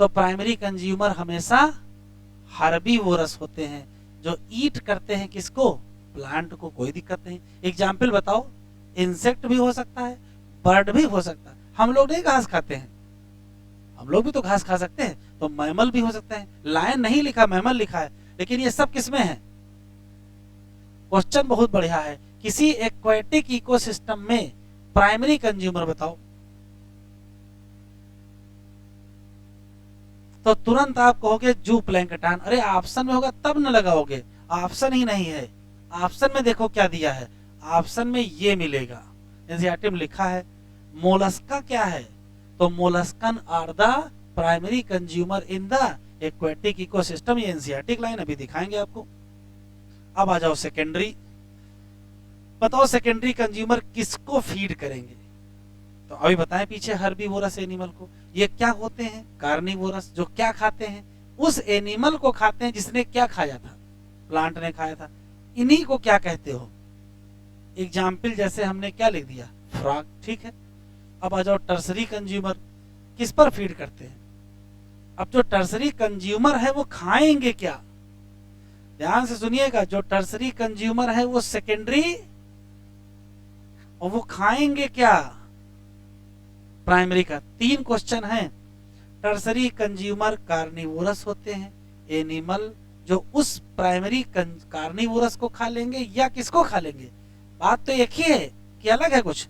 तो प्राइमरी कंज्यूमर हमेशा हर्बीवोरस होते हैं, जो ईट करते हैं किसको, प्लांट को। कोई दिक्कत नहीं। एग्जाम्पल बताओ, इंसेक्ट भी हो सकता है, बर्ड भी हो सकता है। हम लोग नहीं घास खाते हैं, हम लोग भी तो घास खा सकते हैं, तो मैमल भी हो सकते हैं। लायन नहीं लिखा, मैमल लिखा है, लेकिन ये सब किसमें है। क्वेश्चन बहुत बढ़िया है, किसी एक्वेटिक इकोसिस्टम में प्राइमरी कंज्यूमर बताओ, तो तुरंत आप कहोगे जू प्लैंकटन। अरे ऑप्शन में होगा तब न लगाओगे, ऑप्शन ही नहीं है। ऑप्शन में देखो क्या दिया है, ऑप्शन में ये मिलेगा, एनसीईआरटी में लिखा है। मोलस्का क्या है, तो molluscan are the primary consumer in the aquatic ecosystem. ये एनसीईआरटी लाइन अभी दिखाएंगे आपको। अब आ जाओ सेकेंडरी, बताओ सेकेंडरी कंज्यूमर किसको फीड करेंगे, तो अभी बताएं पीछे, हर्बीवोरस एनिमल को। ये क्या होते हैं, कार्निवोरस, जो क्या खाते हैं, उस एनिमल को खाते हैं जिसने क्या खाया था, प्लांट ने खाया था। इन्हीं को क्या कहते हो, एग्जाम्पल जैसे हमने क्या लिख दिया, फ्रॉग। ठीक है, अब आ जाओ टर्सरी कंज्यूमर, किस पर फीड करते हैं। अब जो टर्सरी कंज्यूमर है वो खाएंगे क्या, ध्यान से सुनिएगा। जो टर्सरी कंज्यूमर है वो सेकेंडरी, और वो खाएंगे क्या, प्राइमरी का। तीन क्वेश्चन हैं। टर्सरी कंज्यूमर कार्निवोरस होते हैं, एनिमल जो उस प्राइमरी कार्निवोरस को खा लेंगे या किसको खा लेंगे। बात तो एक ही है कि अलग है कुछ।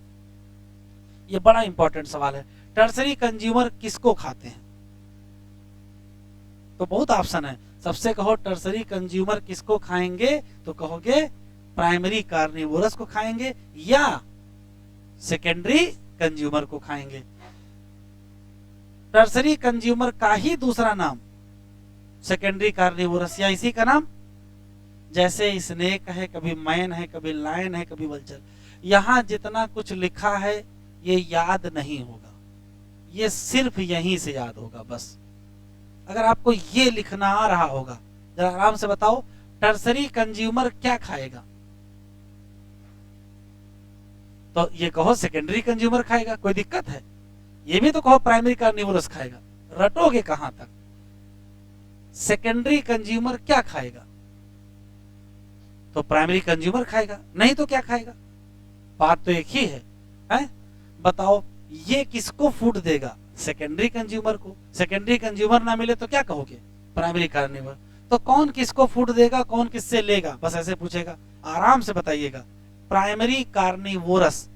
ये बड़ा इंपॉर्टेंट सवाल है, टर्सरी कंज्यूमर किसको खाते हैं। तो बहुत ऑप्शन है, सबसे कहो टर्सरी कंज्यूमर किसको खाएंगे, तो कहोगे प्राइमरी कार्निवोरस को खाएंगे या सेकेंडरी कंज्यूमर को खाएंगे। टर्सरी कंज्यूमर का ही दूसरा नाम सेकेंडरी कार्निवोरस, या इसी का नाम जैसे स्नेक है, कभी मैन है, कभी लायन है, कभी वल्चर। यहाँ जितना कुछ लिखा है ये याद नहीं होगा, ये सिर्फ यहीं से याद होगा बस। अगर आपको ये लिखना आ रहा होगा, जरा आराम से बताओ, टर्सरी कंज्यूमर क्या खाएगा? तो ये कहो सेकेंडरी कंज्यूमर खाएगा, कोई दिक्कत है? ये भी तो कहो प्राइमरी कार्निवोरस खाएगा, रटोगे कहां तक? सेकेंडरी कंज्यूमर क्या खाएगा? तो प्राइमरी कंज्यूमर खाएगा, नहीं तो क्या खाएगा? बात तो एक ही है? बताओ ये किसको फूड देगा? सेकेंडरी कंज्यूमर को। सेकेंडरी कंज्यूमर ना मिले तो क्या कहोगे? Primary carnivorous. तो कौन किसको फूड देगा, कौन किससे लेगा? बस ऐसे पूछेगा, आराम से बताइएगा। प्राइमरी कार्निवोरस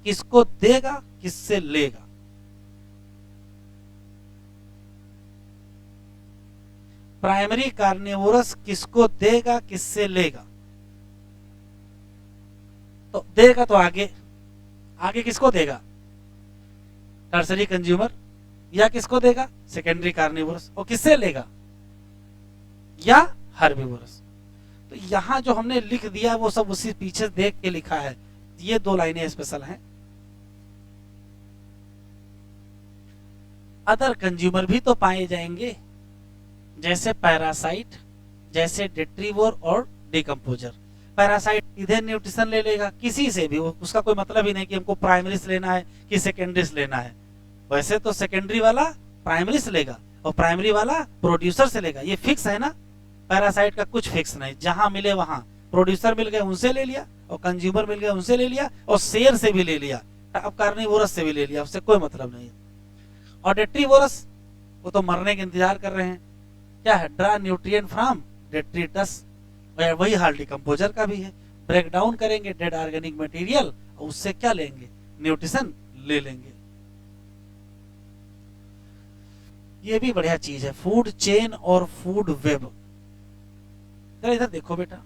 किसको देगा, किससे लेगा? प्राइमरी कार्निवोरस किसको देगा, किससे लेगा? तो देगा तो आगे किसको देगा? Tertiary consumer. या किसको देगा? Secondary carnivorous. और किससे लेगा? या हर्बिवोरस। तो यहां जो हमने लिख दिया वो सब उसी पीछे देख के लिखा है। ये 2 लाइनें स्पेशल हैं। अदर कंज्यूमर भी तो पाए जाएंगे, जैसे पैरासाइट, जैसे डेट्रीवोर और डिकम्पोजर। पैरासाइट सीधे न्यूट्रिशन ले लेगा किसी से भी, उसका कोई मतलब ही नहीं कि हमको प्राइमरी से लेना है कि सेकेंडरी से लेना है। वैसे तो सेकेंडरी वाला प्राइमरी से लेगा और प्राइमरी वाला प्रोड्यूसर से लेगा, ये फिक्स है ना। पैरासाइट का कुछ फिक्स नहीं, जहां मिले वहां। प्रोड्यूसर मिल गए उनसे ले लिया, और कंज्यूमर मिल गए उनसे ले लिया, और शेर से भी ले लिया, अब कार्निवोरस से भी ले लिया, उससे कोई मतलब नहीं। और डेट्रीवोरस वो तो मरने के इंतजार कर रहे हैं। क्या है? Draw nutrient from detritus. वही हाल डिकम्पोजर का भी है, ब्रेक डाउन करेंगे डेड ऑर्गेनिक मटेरियल और उससे क्या लेंगे? न्यूट्रिशन ले लेंगे। ये भी बढ़िया चीज है, फूड चेन और फूड वेब। जरा इधर देखो बेटा,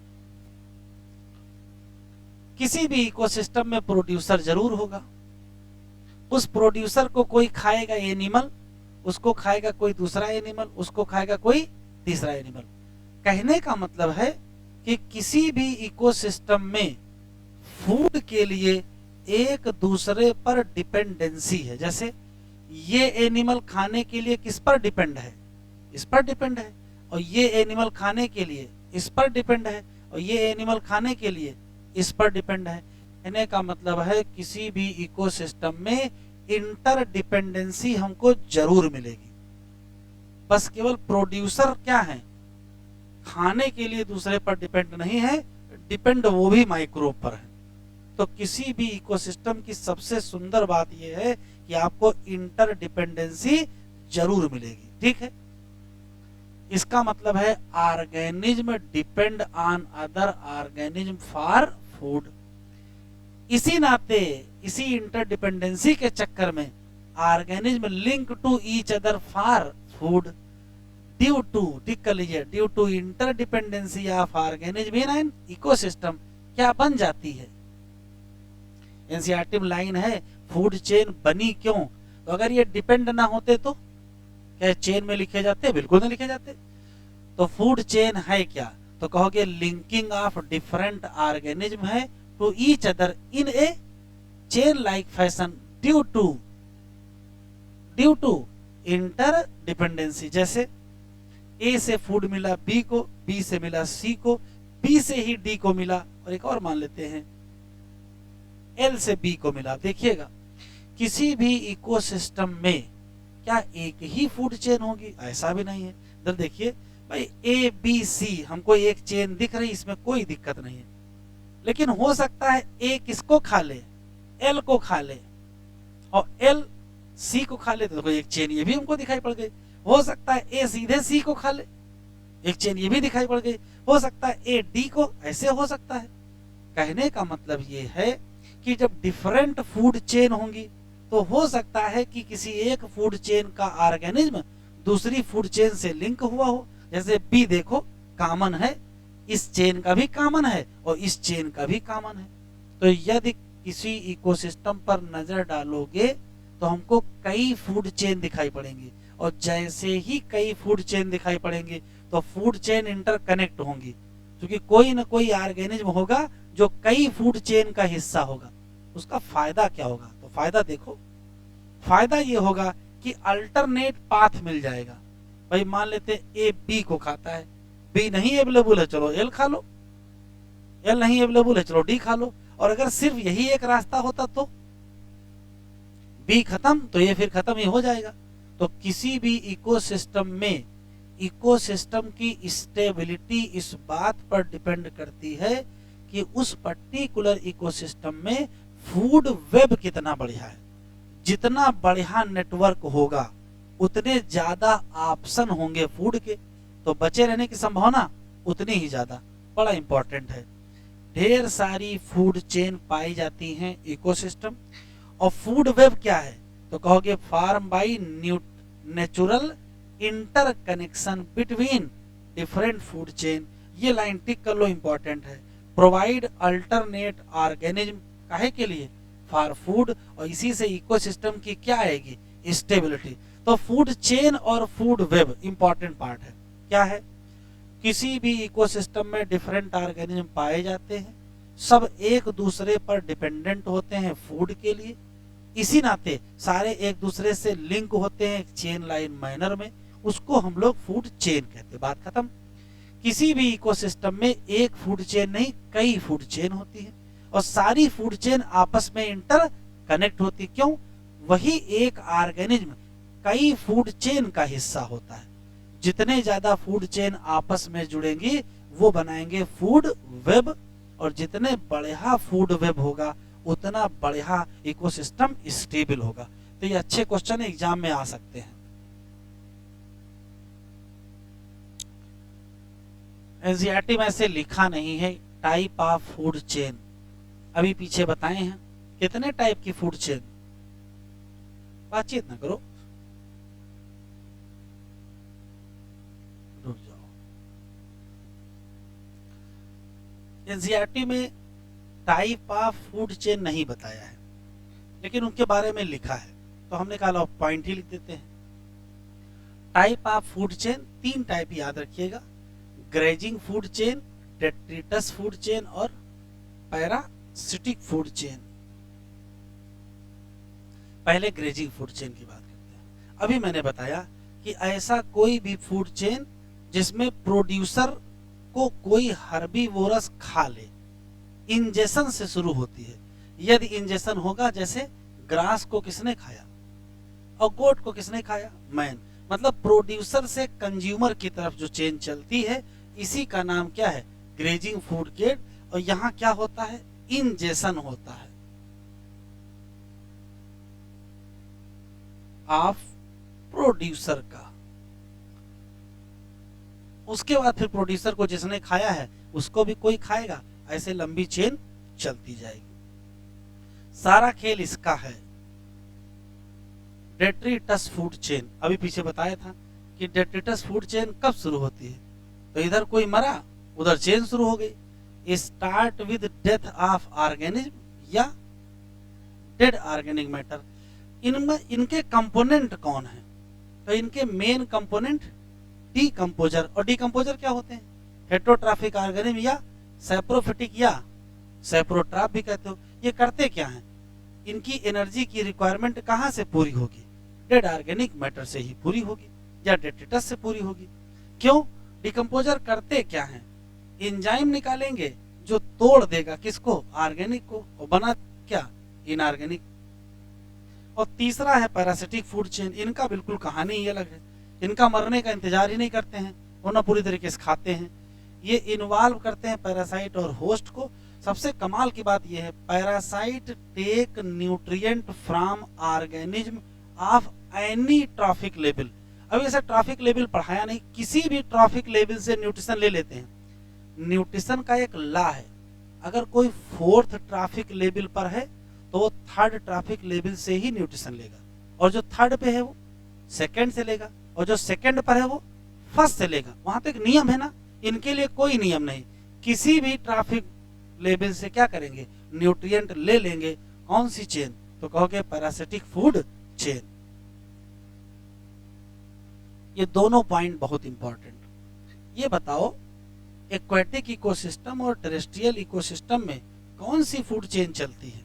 किसी भी इकोसिस्टम में प्रोड्यूसर जरूर होगा। उस प्रोड्यूसर को कोई खाएगा एनिमल, उसको खाएगा कोई दूसरा एनिमल, उसको खाएगा कोई तीसरा एनिमल। कहने का मतलब है कि किसी भी इकोसिस्टम में फूड के लिए एक दूसरे पर डिपेंडेंसी है। जैसे ये एनिमल खाने के लिए किस पर डिपेंड है? इस पर डिपेंड है। और ये एनिमल खाने के लिए इस पर डिपेंड है, और ये एनिमल खाने के लिए इस पर डिपेंड है। कहने का मतलब है किसी भी इकोसिस्टम में इंटरडिपेंडेंसी हमको जरूर मिलेगी। बस केवल प्रोड्यूसर क्या है? खाने के लिए दूसरे पर डिपेंड नहीं है, डिपेंड वो भी माइक्रोब पर है। तो किसी भी इकोसिस्टम की सबसे सुंदर बात यह है कि आपको इंटरडिपेंडेंसी जरूर मिलेगी। ठीक है, इसका मतलब है organism depend on other organism for food. इसी नाते इसी इंटरडिपेंडेंसी के चक्कर में organism link to each other for food due to, tick कर लीजिए, due to interdependency of organism in an ecosystem क्या बन जाती है? एनसीईआरटी में लाइन है, फूड चेन बनी क्यों? तो अगर ये डिपेंड ना होते तो क्या चेन में लिखे जाते? बिल्कुल नहीं लिखे जाते। तो फूड चेन है क्या? तो कहोगे लिंकिंग ऑफ डिफरेंट ऑर्गेनिज्म है to each other in a chain like fashion due to interdependency. जैसे ए से फूड मिला बी को, बी से मिला सी को, बी से ही डी को मिला, और एक और मान लेते हैं एल से बी को मिला। देखिएगा किसी भी इकोसिस्टम में क्या एक ही फूड चेन होगी? ऐसा भी नहीं है। इधर देखिए भाई, ए बी सी हमको एक चेन दिख रही, इसमें कोई दिक्कत नहीं है। लेकिन हो सकता है ए किसको खा ले? एल को खा ले, और एल सी को खा ले, तो एक चेन ये भी हमको दिखाई पड़ गई। हो सकता है ए सीधे सी को खा ले, एक चेन ये भी दिखाई पड़ गई। हो सकता है ए डी को, ऐसे हो सकता है। कहने का मतलब ये है कि जब डिफरेंट फूड चेन होंगी तो हो सकता है कि किसी एक फूड चेन का ऑर्गेनिज्म दूसरी फूड चेन से लिंक हुआ हो। जैसे बी देखो कॉमन है, इस चेन का भी कॉमन है और इस चेन का भी कॉमन है। तो यदि किसी इकोसिस्टम पर नजर डालोगे तो हमको कई फूड चेन दिखाई पड़ेंगी, और जैसे ही कई फूड चेन दिखाई पड़ेंगे तो फूड चेन इंटरकनेक्ट होंगी। क्योंकि कोई ना कोई ऑर्गेनिज्म होगा जो कई फूड चेन का हिस्सा होगा। उसका फायदा क्या होगा? तो फायदा देखो, फायदा ये होगा कि अल्टरनेट पाथ मिल जाएगा। भाई मान लेते ए बी को खाता है, बी नहीं अवेलेबल है चलो एल खा लो, एल नहीं अवेलेबल है चलो डी खा लो। और अगर सिर्फ यही एक रास्ता होता तो बी खत्म तो ये फिर खत्म ही हो जाएगा। तो किसी भी इकोसिस्टम में इकोसिस्टम की स्टेबिलिटी इस बात पर डिपेंड करती है कि उस पर्टिकुलर इकोसिस्टम में फूड वेब कितना बढ़िया है। जितना बढ़िया नेटवर्क होगा उतने ज्यादा ऑप्शन होंगे फूड के, तो बचे रहने की संभावना उतनी ही ज्यादा। बड़ा इंपॉर्टेंट है। ढेर सारी फूड चेन पाई जाती हैं इकोसिस्टम। और फूड वेब क्या है? तो कहोगे form by natural interconnection between different food chain. ये लाइन टिक कर लो, इंपॉर्टेंट है। प्रोवाइड अल्टरनेट ऑर्गेनिज्म काहे के लिए? For food. और इसी से इकोसिस्टम की क्या आएगी? स्टेबिलिटी। तो फूड चेन और फूड वेब इंपॉर्टेंट पार्ट है। क्या है? किसी भी इकोसिस्टम में डिफरेंट ऑर्गेनिज्म पाए जाते हैं, सब एक दूसरे पर डिपेंडेंट होते हैं फूड के लिए। इसी नाते सारे एक दूसरे से लिंक होते हैं चेन लाइन मैनर में, उसको हम लोग फूड चेन कहते हैं। बात खत्म। किसी भी इकोसिस्टम में एक फूड चेन नहीं, कई फूड चेन होती है और सारी फूड चेन आपस में इंटर कनेक्ट होती। क्यों? वही एक ऑर्गेनिज्म कई फूड चेन का हिस्सा होता है। जितने ज्यादा फूड चेन आपस में जुड़ेंगी वो बनाएंगे फूड वेब, और जितने बढ़िया फूड वेब होगा उतना बढ़िया इकोसिस्टम स्टेबल होगा। तो ये अच्छे क्वेश्चन एग्जाम में आ सकते हैं। एनसीईआरटी में ऐसे लिखा नहीं है टाइप ऑफ फूड चेन, अभी पीछे बताए हैं कितने टाइप की फूड चेन। बातचीत ना करो, रुक जाओ। एनसीईआरटी में टाइप ऑफ फूड चेन नहीं बताया है, लेकिन उनके बारे में लिखा है, तो हमने कहा पॉइंट ही लिख देते हैं। Type of food chain 3 type याद रखिएगा: grazing food chain, detritus food chain और पैरासिटिक फूड चेन। पहले ग्रेजिंग फूड चेन की बात करते हैं। अभी मैंने बताया कि ऐसा कोई भी फूड चेन जिसमें प्रोड्यूसर को कोई हर्बीवोरस खा ले, इंजेक्शन से शुरू होती है। यदि इंजेक्शन होगा, जैसे ग्रास को किसने खाया और गोट को किसने खाया? मैन। मतलब प्रोड्यूसर से कंज्यूमर की तरफ जो चेन चलती है, इसी का नाम क्या है? Grazing food chain. और यहां क्या होता है? इंजेक्शन होता है ऑफ प्रोड्यूसर का। उसके बाद फिर प्रोड्यूसर को जिसने खाया है उसको भी कोई खाएगा, ऐसे लंबी चेन चलती जाएगी। सारा खेल इसका है। डेट्रिटस फूड चेन, अभी पीछे बताया था कि डेट्रिटस फूड चेन कब शुरू होती है? तो इधर कोई मरा, उधर चेन शुरू हो गई। Start with death of organism या डेड ऑर्गेनिक मैटर। इनमें इनके कंपोनेंट कौन है? तो इनके मेन कंपोनेंट डीकंपोजर। और डीकंपोजर क्या होते हैं? हेटेरोट्रॉफिक ऑर्गेनिज्म या सैप्रोफिटिक या सैप्रोट्रॉप भी कहते हो। ये करते क्या हैं? इनकी एनर्जी की रिक्वायरमेंट कहां से पूरी होगी? डेड ऑर्गेनिक मैटर से ही पूरी होगी या डेट्रिटस से पूरी होगी। क्यों? डिकम्पोजर करते क्या हैं? एंजाइम निकालेंगे जो तोड़ देगा किसको? ऑर्गेनिक को, और बना क्या? इनऑर्गेनिक। और तीसरा है पैरासिटिक फूड चेन। इनका बिल्कुल कहानी ही अलग है। इनका मरने का इंतजार ही नहीं करते हैं, वरना पूरी तरीके से खाते हैं। ये इन्वॉल्व करते हैं पैरासाइट और होस्ट को। सबसे कमाल की बात यह है, parasite take nutrient from organism of any trophic level. अभी ऐसा ट्रॉफिक लेवल पढ़ाया नहीं, किसी भी ट्रॉफिक लेवल से न्यूट्रिशन ले लेते हैं। न्यूट्रिशन का एक लॉ है, अगर कोई 4th ट्रॉफिक लेवल पर है तो वो 3rd ट्रॉफिक लेवल से ही न्यूट्रिशन लेगा, और जो 3rd पे है वो 2nd से लेगा, और जो 2nd पर है वो 1st से लेगा। वहां तो एक नियम है ना, इनके लिए कोई नियम नहीं। किसी भी ट्रॉफिक लेवल से क्या करेंगे? न्यूट्रिएंट ले लेंगे। कौन सी चेन? तो कहोगे पैरासिटिक फूड चेन। ये दोनों पॉइंट बहुत इंपॉर्टेंट। ये बताओ एक्वेटिक इकोसिस्टम और टेरेस्ट्रियल इकोसिस्टम में कौन सी फूड चेन चलती है?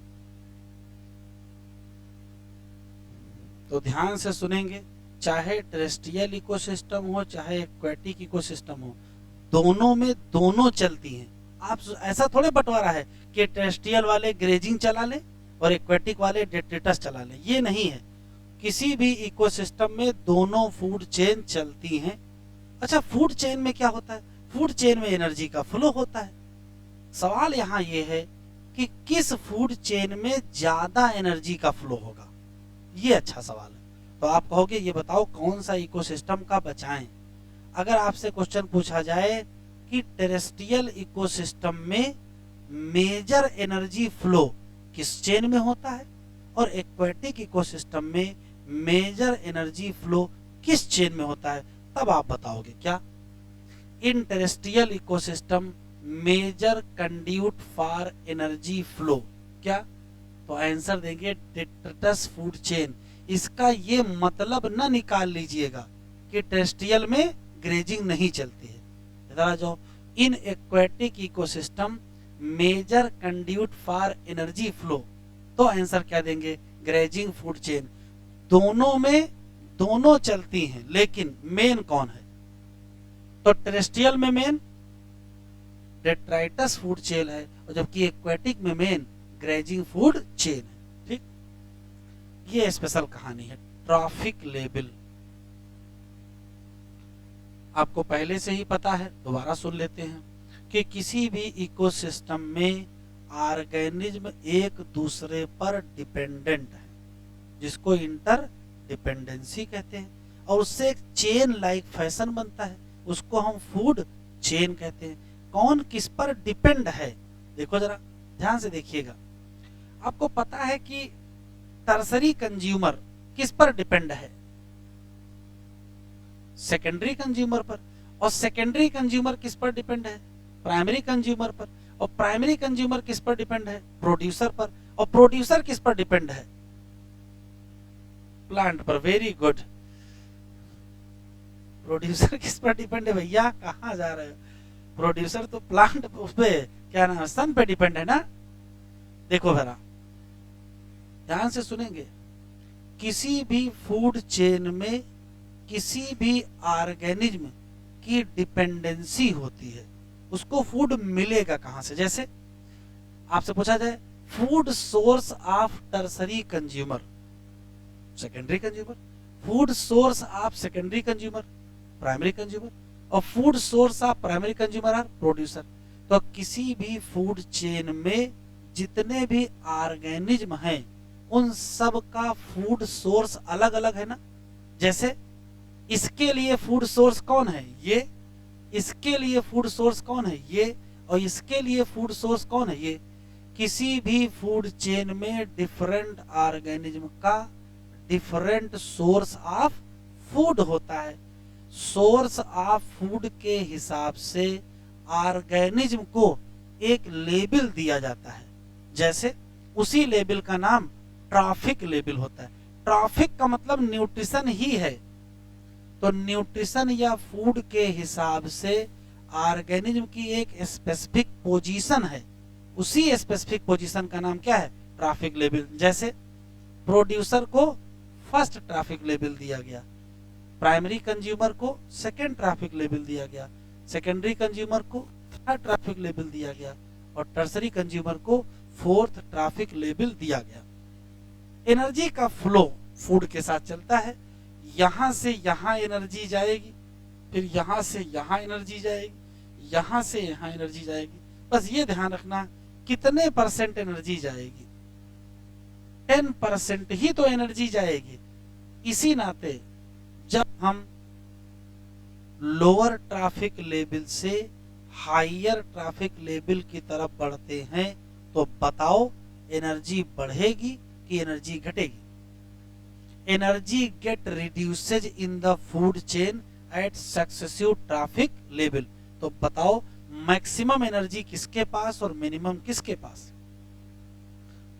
तो ध्यान से सुनेंगे, चाहे टेरेस्ट्रियल इकोसिस्टम हो चाहे एक्वेटिक इकोसिस्टम हो, दोनों में दोनों चलती हैं। आप ऐसा थोड़े बंटवारा है कि टेरेस्ट्रियल वाले ग्रेजिंग चला ले और एक्वेटिक वाले डेट्रिटस चला ले, ये नहीं है। किसी भी इकोसिस्टम में दोनों फूड चेन चलती हैं। अच्छा, फूड चेन में क्या होता है? फूड चेन में एनर्जी का फ्लो होता है। सवाल यहाँ ये है कि किस फूड चेन में ज्यादा एनर्जी का फ्लो होगा, ये अच्छा सवाल है। तो आप कहोगे ये बताओ कौन सा इकोसिस्टम का बचाएं। अगर आपसे क्वेश्चन पूछा जाए कि टेरेस्ट्रियल इकोसिस्टम में मेजर एनर्जी फ्लो किस चेन में होता है और एक्वेटिक इकोसिस्टम में मेजर एनर्जी फ्लो किस चेन में होता है, तब आप बताओगे क्या? In terrestrial ecosystem major conduit for energy flow, क्या? तो आंसर देंगे डेट्रिटस फूड चेन। इसका ये मतलब ना निकाल लीजिएगा कि टेरेस्ट्रियल में ग्रेजिंग नहीं चलती है। इधर जाओ, in aquatic ecosystem major conduit for energy flow, तो आंसर क्या देंगे? Grazing food chain. दोनों में दोनों चलती हैं, लेकिन मेन कौन है? तो टेरेस्ट्रियल में मेन डेट्राइटस फूड चेन है, और जबकि एक्वेटिक में मेन ग्रेजिंग फूड चेन है। ठीक, ये स्पेशल कहानी है। ट्रॉफिक लेबल आपको पहले से ही पता है, दोबारा सुन लेते हैं कि किसी भी इकोसिस्टम में ऑर्गेनिज्म एक दूसरे पर डिपेंडेंट है, जिसको इंटर डिपेंडेंसी कहते हैं, और उससे एक चेन लाइक फैशन बनता है, उसको हम फूड चेन कहते हैं। कौन किस पर डिपेंड है? देखो जरा ध्यान से देखिएगा। आपको पता है कि टर्सरी कंज्यूमर किस पर डिपेंड है? सेकेंडरी कंज्यूमर पर। और सेकेंडरी कंज्यूमर किस पर डिपेंड है? प्राइमरी कंज्यूमर पर। और प्राइमरी कंज्यूमर किस पर डिपेंड है? प्रोड्यूसर पर। और प्रोड्यूसर किस पर डिपेंड है? प्लांट पर। Very good. प्रोड्यूसर किस पर डिपेंड है भैया? कहां जा रहे हो? प्रोड्यूसर तो प्लांट पे, क्या नाम, सन पे डिपेंड है ना। देखो जरा ध्यान से सुनेंगे, किसी भी फूड चेन में किसी भी ऑर्गेनिज्म की डिपेंडेंसी होती है, उसको फूड मिलेगा कहां से? जैसे आपसे पूछा जाए food source of tertiary consumer, secondary consumer, food source of secondary consumer, primary consumer, और food source of primary consumer are producer. तो किसी भी फूड चेन में जितने भी ऑर्गेनिज्म हैं, उन सब का फूड सोर्स अलग अलग है ना। जैसे इसके लिए फूड सोर्स कौन है? ये। इसके लिए फूड सोर्स कौन है? ये। और इसके लिए फूड सोर्स कौन है? ये। किसी भी फूड चेन में डिफरेंट ऑर्गेनिज्म का डिफरेंट सोर्स ऑफ फूड होता है। सोर्स ऑफ फूड के हिसाब से ऑर्गेनिज्म को एक लेबल दिया जाता है। जैसे उसी लेबल का नाम ट्रॉफिक लेबल होता है। ट्रॉफिक का मतलब न्यूट्रिशन ही है। तो न्यूट्रिशन या फूड के हिसाब से ऑर्गेनिज्म की एक स्पेसिफिक पोजीशन है, उसी स्पेसिफिक पोजीशन का नाम क्या है? ट्रॉफिक लेबल। जैसे प्रोड्यूसर को फर्स्ट ट्रॉफिक लेबल दिया गया, प्राइमरी कंज्यूमर को सेकेंड ट्रॉफिक लेबल दिया गया, सेकेंडरी कंज्यूमर को थर्ड ट्रॉफिक लेबल दिया गया, और टर्सरी कंज्यूमर को फोर्थ ट्रॉफिक लेबल दिया गया। एनर्जी का फ्लो फूड के साथ चलता है। यहां से यहां एनर्जी जाएगी, फिर यहां से यहां एनर्जी जाएगी, यहां से यहां एनर्जी जाएगी। बस ये ध्यान रखना कितने परसेंट एनर्जी जाएगी? 10% ही तो एनर्जी जाएगी। इसी नाते जब हम लोअर ट्रैफिक लेवल से हायर ट्रैफिक लेवल की तरफ बढ़ते हैं, तो बताओ एनर्जी बढ़ेगी कि एनर्जी घटेगी? Energy get reduces in the food chain at successive trophic level. तो बताओ मैक्सिमम एनर्जी किसके पास और मिनिमम किसके पास?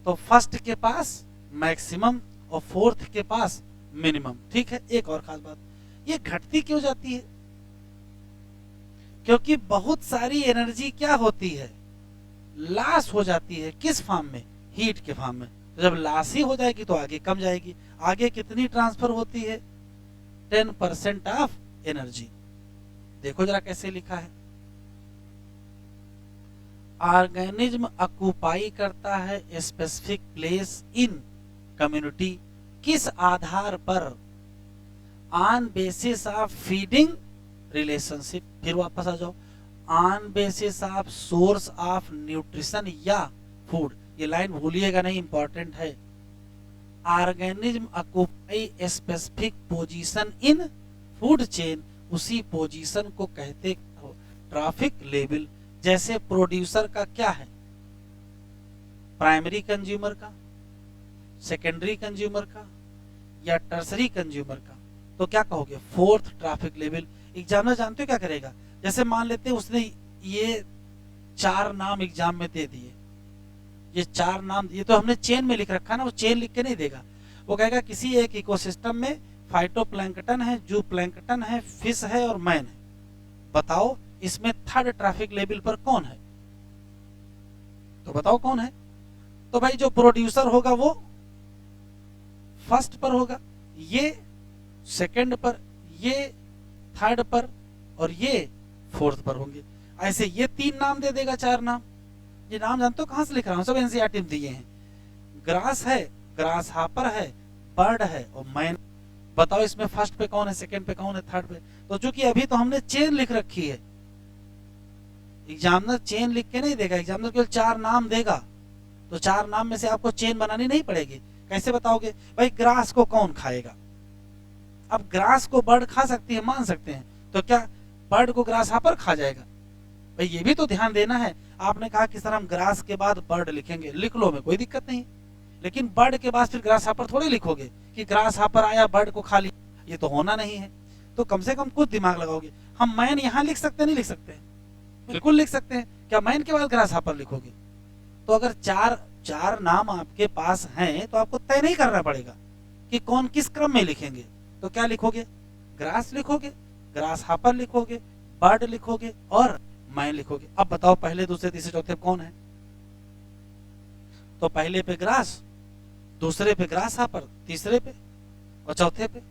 तो फर्स्ट के पास मैक्सिमम और फोर्थ के पास मिनिमम। ठीक है, एक और खास बात, ये घटती क्यों जाती है? क्योंकि बहुत सारी एनर्जी क्या होती है, लॉस हो जाती है। किस फॉर्म में, हीट के फॉर्म में। तो जब लॉस ही हो जाएगी तो आगे कम जाएगी। आगे कितनी ट्रांसफर होती है, 10% ऑफ एनर्जी। देखो जरा कैसे लिखा है, ऑर्गेनिज्म ऑक्यूपाई करता है स्पेसिफिक प्लेस इन कम्युनिटी। किस आधार पर, on basis of feeding relationship. फिर वापस आ जाओ, on basis of source of nutrition या फूड। ये लाइन भूलिएगा नहीं, इंपॉर्टेंट है। Organism occupy specific position in food chain, उसी पोजीशन को कहते ट्रैफिक लेवल। जैसे प्रोड्यूसर का क्या है, प्राइमरी कंज्यूमर का, सेकेंडरी कंज्यूमर का या टर्सरी कंज्यूमर का, तो क्या कहोगे, फोर्थ ट्रैफिक लेवल। एग्जामिनर जानते हो क्या करेगा, जैसे मान लेते हैं उसने ये 4 नाम एग्जाम में दे दिए, ये 4 नाम, ये तो हमने चेन में लिख रखा ना, वो चेन लिख के नहीं देगा। वो कहेगा किसी एक इकोसिस्टम में फाइटोप्लैंक्टन है, जूप्लैंक्टन है, फिश है और मैन है, बताओ इसमें थर्ड ट्रैफिक लेवल पर कौन है, तो बताओ कौन है। तो भाई जो प्रोड्यूसर होगा वो फर्स्ट पर होगा, ये सेकंड पर, ये थर्ड पर और ये फोर्थ पर होंगे। ऐसे ये 3 नाम दे देगा, 4 नाम। ये नाम जानते हो कहां से लिख रहा हूं, सब एनसीईआरटी में दिए हैं। ग्रास है, ग्रास हापर है, बर्ड है और मैन। बताओ इसमें फर्स्ट पे कौन है, सेकंड पे कौन है, थर्ड पे। तो चूंकि अभी तो हमने चेन लिख रखी है, एग्जामिनर चेन लिख के नहीं देगा, एग्जामिनर केवल 4 नाम देगा। तो 4 नाम में से आपको चेन बनानी नहीं पड़ेगी। कैसे बताओगे, भाई ग्रास को कौन खाएगा। अब ग्रास को बर्ड खा सकती है, मान सकते हैं, तो क्या बर्ड को ग्रास हापर खा जाएगा। भाई ये भी तो ध्यान देना है। आपने कहा कि सर हम ग्रास के बाद बर्ड लिखेंगे, लिख लो, में कोई दिक्कत नहीं, लेकिन बर्ड के बाद फिर ग्रास हापर थोड़ी लिखोगे कि ग्रास हापर आया बर्ड को खा लिया, ये तो होना नहीं है। तो कम से कम कुछ दिमाग लगाओगे। हम मैन यहाँ लिख सकते नहीं लिख सकते, बिल्कुल लिख सकते हैं। क्या मैन के बाद ग्रास हापर लिखोगे। तो अगर चार नाम आपके पास हैं तो आपको तय नहीं करना पड़ेगा कि कौन किस क्रम में लिखेंगे। तो क्या लिखोगे, ग्रास लिखोगे, ग्रास हापर लिखोगे, बर्ड लिखोगे और मैन लिखोगे। अब बताओ पहले, दूसरे, तीसरे, चौथे कौन है। तो पहले पे ग्रास, दूसरे पे ग्रास हापर, तीसरे पे और चौथे पे।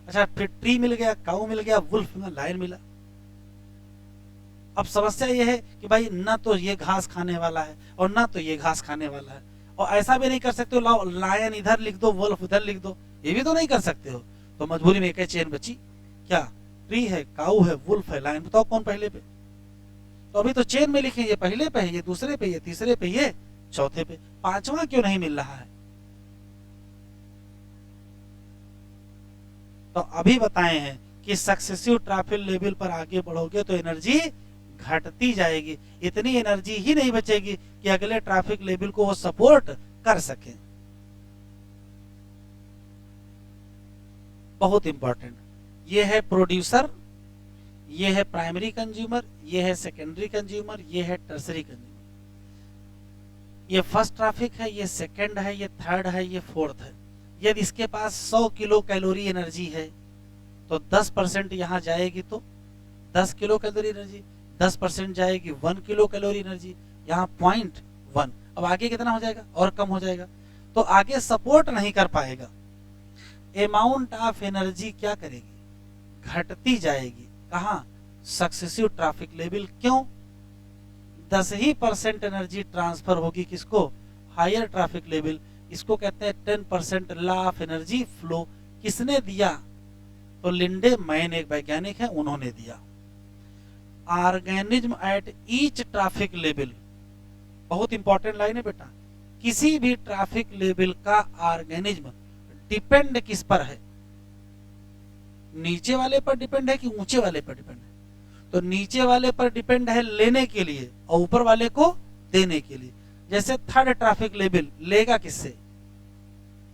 अच्छा फिर ट्री मिल गया, काऊ मिल गया, वुल्फ में लायन मिला। अब समस्या ये है कि भाई ना तो ये घास खाने वाला है और ना तो ये घास खाने वाला है। और ऐसा भी नहीं कर सकते हो लायन इधर लिख दो, वुल्फ उधर लिख दो, ये भी तो नहीं कर सकते हो। तो मजबूरी में एक चेन बची, क्या, ट्री है, काऊ है, वुल्फ है, लायन। बताओ कौन पहले पे। तो अभी तो चेन में लिखे, ये पहले पे है, ये दूसरे पे, ये तीसरे पे, ये चौथे पे, 5वां क्यों नहीं मिल रहा है। तो अभी बताए हैं कि सक्सेसिव ट्रैफिक लेवल पर आगे बढ़ोगे तो एनर्जी घटती जाएगी, इतनी एनर्जी ही नहीं बचेगी कि अगले ट्रैफिक लेवल को वो सपोर्ट कर सके। बहुत इंपॉर्टेंट, ये है प्रोड्यूसर, ये है प्राइमरी कंज्यूमर, ये है सेकेंडरी कंज्यूमर, ये है टर्सरी कंज्यूमर। ये फर्स्ट ट्रैफिक है, ये सेकंड है, ये थर्ड है, ये फोर्थ है। यदि इसके पास 100 किलो कैलोरी एनर्जी है तो 10% यहाँ जाएगी तो 10 किलो कैलोरी एनर्जी, 10% जाएगी 1 किलो कैलोरी एनर्जी, यहाँ 0.1। अब आगे कितना हो जाएगा, और कम हो जाएगा, तो आगे सपोर्ट नहीं कर पाएगा। अमाउंट ऑफ एनर्जी क्या करेगी, घटती जाएगी। कहाँ, सक्सेसिव ट्रैफिक लेवल। क्यों, 10% एनर्जी ट्रांसफर होगी किसको, हायर ट्रैफिक लेवल। इसको कहते हैं 10% लॉ ऑफ एनर्जी फ्लो। किसने दिया, तो लिंडे मैन एक वैज्ञानिक है, उन्होंने दिया। Organism at each trophic level, बहुत इंपॉर्टेंट लाइन है बेटा, किसी भी ट्रैफिक लेवल का ऑर्गेनिज्म डिपेंड किस पर है, नीचे वाले पर डिपेंड है कि ऊंचे वाले पर डिपेंड है। तो नीचे वाले पर डिपेंड है लेने के लिए और ऊपर वाले को देने के लिए। जैसे थर्ड ट्रैफिक लेवल लेगा किससे,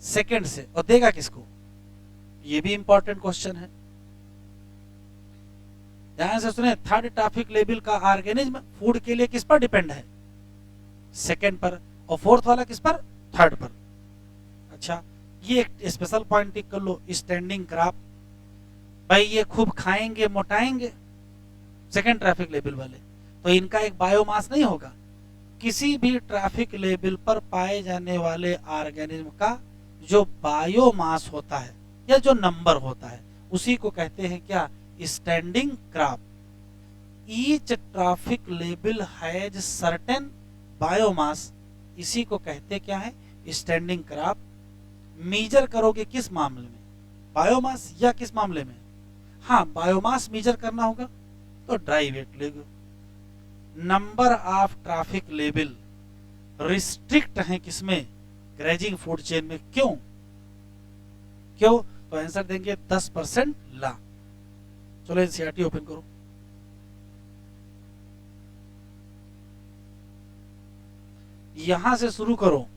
सेकंड से, और देगा किसको, ये भी इंपॉर्टेंट क्वेश्चन है, ध्यान से सुने। थर्ड ट्रैफिक लेवल का ऑर्गेनिज्म फूड के लिए किस पर डिपेंड है, सेकंड पर, और फोर्थ वाला किस पर, थर्ड पर। अच्छा ये एक स्पेशल पॉइंट टिक कर लो, स्टैंडिंग ग्राफ। भाई ये खूब खाएंगे मोटाएंगे, सेकेंड ट्रैफिक लेबल वाले, तो इनका एक बायोमास नहीं होगा। किसी भी ट्रैफिक लेबल पर पाए जाने वाले ऑर्गेनिज्म का जो बायोमास होता है या जो नंबर होता है उसी को कहते हैं क्या, standing crop. Each traffic label has certain biomass, इसी को कहते क्या है, स्टैंडिंग क्रॉप। मेजर करोगे किस मामले में, बायोमास या किस मामले में, हाँ बायोमास मेजर करना होगा तो ड्राई वेट लेगे। Number of traffic label restrict है किसमें, ग्रेजिंग फूड चेन में। क्यों क्यों, तो आंसर देंगे 10% ला। चलो एनसीईआरटी ओपन करो। यहां से शुरू करो,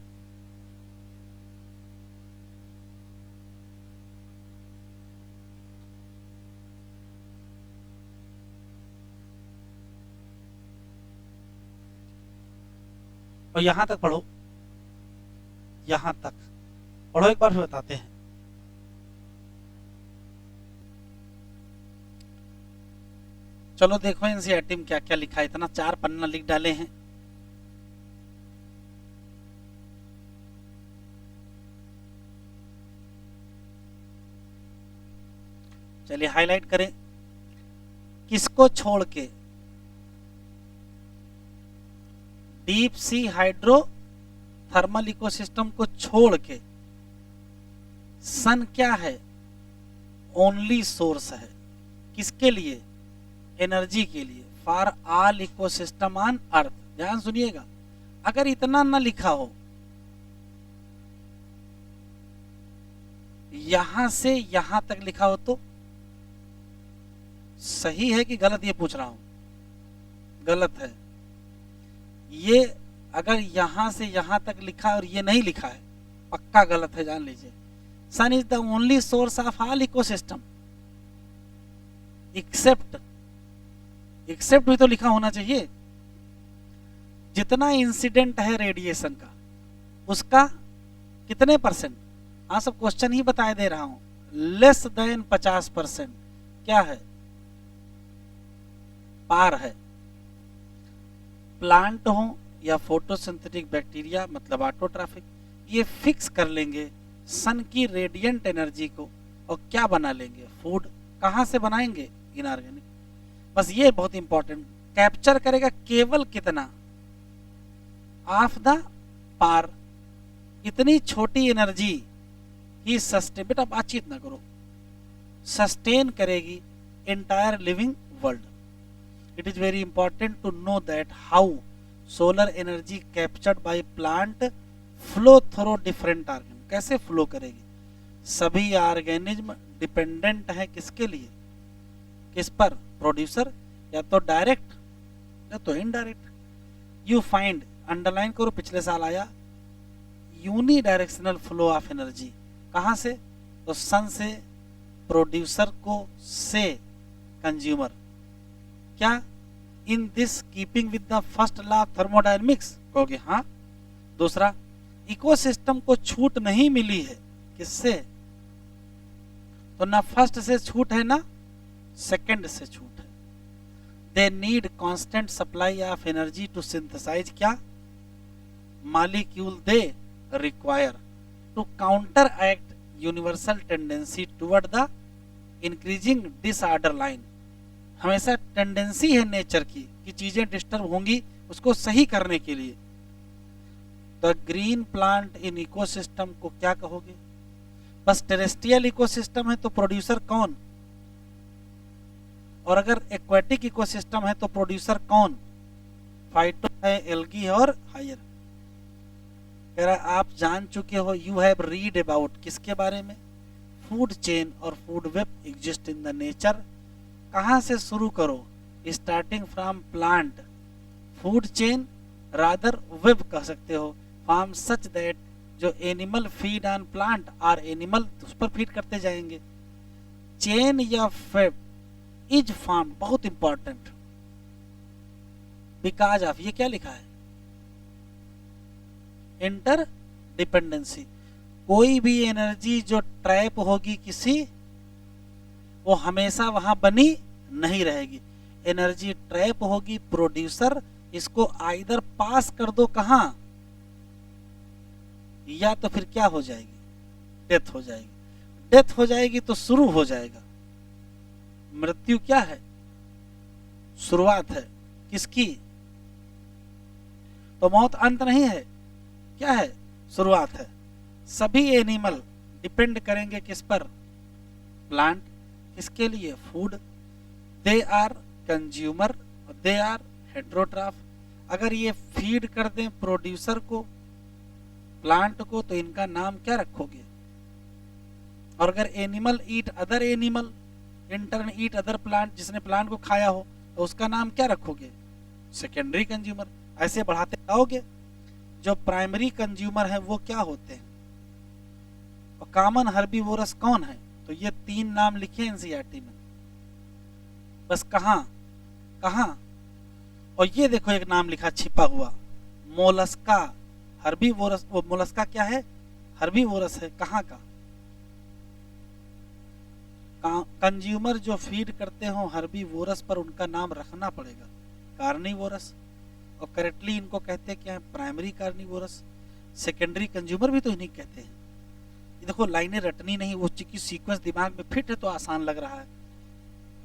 और यहां तक पढ़ो, यहां तक पढ़ो, एक बार फिर बताते हैं। चलो देखो एनसीईआरटी में क्या क्या लिखा है, इतना 4 पन्ना लिख डाले हैं। चलिए हाईलाइट करें, किसको छोड़ के, deep sea hydro thermal ecosystem को छोड़ के सन क्या है, ओनली सोर्स है। किसके लिए, एनर्जी के लिए, for all ecosystem on earth. ध्यान सुनिएगा, अगर इतना न लिखा हो, यहां से यहां तक लिखा हो तो सही है कि गलत, ये पूछ रहा हूं, गलत है। ये अगर यहां से यहां तक लिखा और ये नहीं लिखा है, पक्का गलत है, जान लीजिए। Sun is the only source of all ecosystem, except, except भी तो लिखा होना चाहिए। जितना इंसिडेंट है रेडिएशन का, उसका कितने परसेंट, हाँ सब क्वेश्चन ही बताए दे रहा हूं, लेस देन 50% क्या है, पार है। प्लांट हो या फोटोसिंथेटिक बैक्टीरिया मतलब ऑटोट्रॉफिक, ये फिक्स कर लेंगे सन की रेडिएंट एनर्जी को और क्या बना लेंगे, फूड। कहां से बनाएंगे, इनऑर्गेनिक। बस ये बहुत इंपॉर्टेंट, कैप्चर करेगा केवल कितना, ऑफ द पार। इतनी छोटी एनर्जी ही सस्टेन, बेटा बातचीत ना करो, सस्टेन करेगी entire living world. It is very important to know that how solar energy captured by plant flow through different organ। कैसे फ्लो करेगी, सभी ऑर्गेनिज्म डिपेंडेंट है किसके लिए, किस पर, प्रोड्यूसर, या तो डायरेक्ट या तो इनडायरेक्ट। यू फाइंड, अंडरलाइन करो, पिछले साल आया, unidirectional flow of energy. कहां से, तो सन से प्रोड्यूसर को, से कंज्यूमर। क्या, in this keeping with the first law of thermodynamics, कहोगे हाँ। दूसरा, इकोसिस्टम को छूट नहीं मिली है, किससे, तो ना फर्स्ट से छूट है ना सेकंड से छूट है। They need constant supply of energy to synthesize क्या, molecule they require to counter act universal tendency toward the increasing disorder line. हमेशा टेंडेंसी है नेचर की कि चीजें डिस्टर्ब होंगी, उसको सही करने के लिए। The green plant in ecosystem को क्या कहोगे, बस टेरेस्ट्रियल इकोसिस्टम है तो प्रोड्यूसर कौन, और अगर एक्वेटिक इकोसिस्टम है तो प्रोड्यूसर कौन, फाइटो है, एल्गी है और हायर। कह रहा आप जान चुके हो, यू हैव रीड अबाउट, किसके बारे में, फूड चेन और food web exist in the nature. कहां से शुरू करो, starting from plant, food chain rather web कह सकते हो, फॉर्म सच दैट जो एनिमल फीड ऑन प्लांट और एनिमल उस पर फीड करते जाएंगे। चेन या वेब इज फॉर्म, बहुत इंपॉर्टेंट, बिकॉज ऑफ, ये क्या लिखा है, इंटर डिपेंडेंसी। कोई भी एनर्जी जो ट्रैप होगी किसी, वो हमेशा वहां बनी नहीं रहेगी। एनर्जी ट्रैप होगी प्रोड्यूसर, इसको आइदर पास कर दो कहां, या तो फिर क्या हो जाएगी, डेथ हो जाएगी। डेथ हो जाएगी तो शुरू हो जाएगा। मृत्यु क्या है, शुरुआत है किसकी, तो मौत अंत नहीं है, क्या है, शुरुआत है। सभी एनिमल डिपेंड करेंगे किस पर, प्लांट, किसके लिए, food. They are consumer, they are heterotroph. अगर ये फीड कर दें प्रोड्यूसर को, प्लांट को, तो इनका नाम क्या रखोगे। और अगर animal eat other animal, in turn eat other plant, जिसने प्लांट को खाया हो, तो उसका नाम क्या रखोगे, सेकेंडरी कंज्यूमर। ऐसे बढ़ाते जाओगे। जो प्राइमरी कंज्यूमर है वो क्या होते हैं, और कॉमन हर्बीवोरस कौन है, तो ये 3 नाम लिखे एनसीईआरटी में, बस कहां कहां। और ये देखो एक नाम लिखा छिपा हुआ, मोलस्का हर्बीवोरस। वो मोलस्का क्या है, हर्बीवोरस है, कहां का, कंज्यूमर जो फीड करते हो हर्बीवोरस पर, उनका नाम रखना पड़ेगा, कार्निवोरस। और करेक्टली इनको कहते हैं क्या है, प्राइमरी कार्निवोरस। सेकेंडरी कंज्यूमर भी तो इन्हीं कहते हैं। ये देखो लाइनें रटनी नहीं, वो चूंकि सीक्वेंस दिमाग में फिट है तो आसान लग रहा है।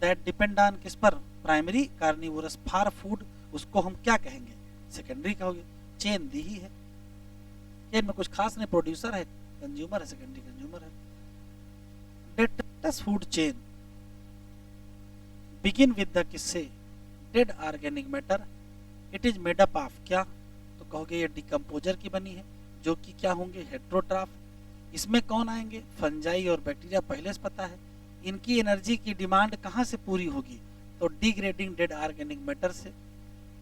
दैट डिपेंड ऑन किस पर, प्राइमरी कार्निवोरस। फॉर फूड उसको हम क्या कहेंगे, सेकेंडरी कहोगे। चेन दी ही है, चेन में कुछ खास नहीं, प्रोड्यूसर है, कंज्यूमर है, सेकेंडरी कंज्यूमर है। Detritus food chain begin with the किससे, dead organic matter. It is made up of क्या, तो कहोगे ये डिकम्पोजर की बनी है, जो कि क्या होंगे, हेट्रोट्राफ। इसमें कौन आएंगे, फंजाई और बैक्टीरिया, पहले से पता है। इनकी एनर्जी की डिमांड कहाँ से पूरी होगी, तो डिग्रेडिंग डेड ऑर्गेनिक मैटर से।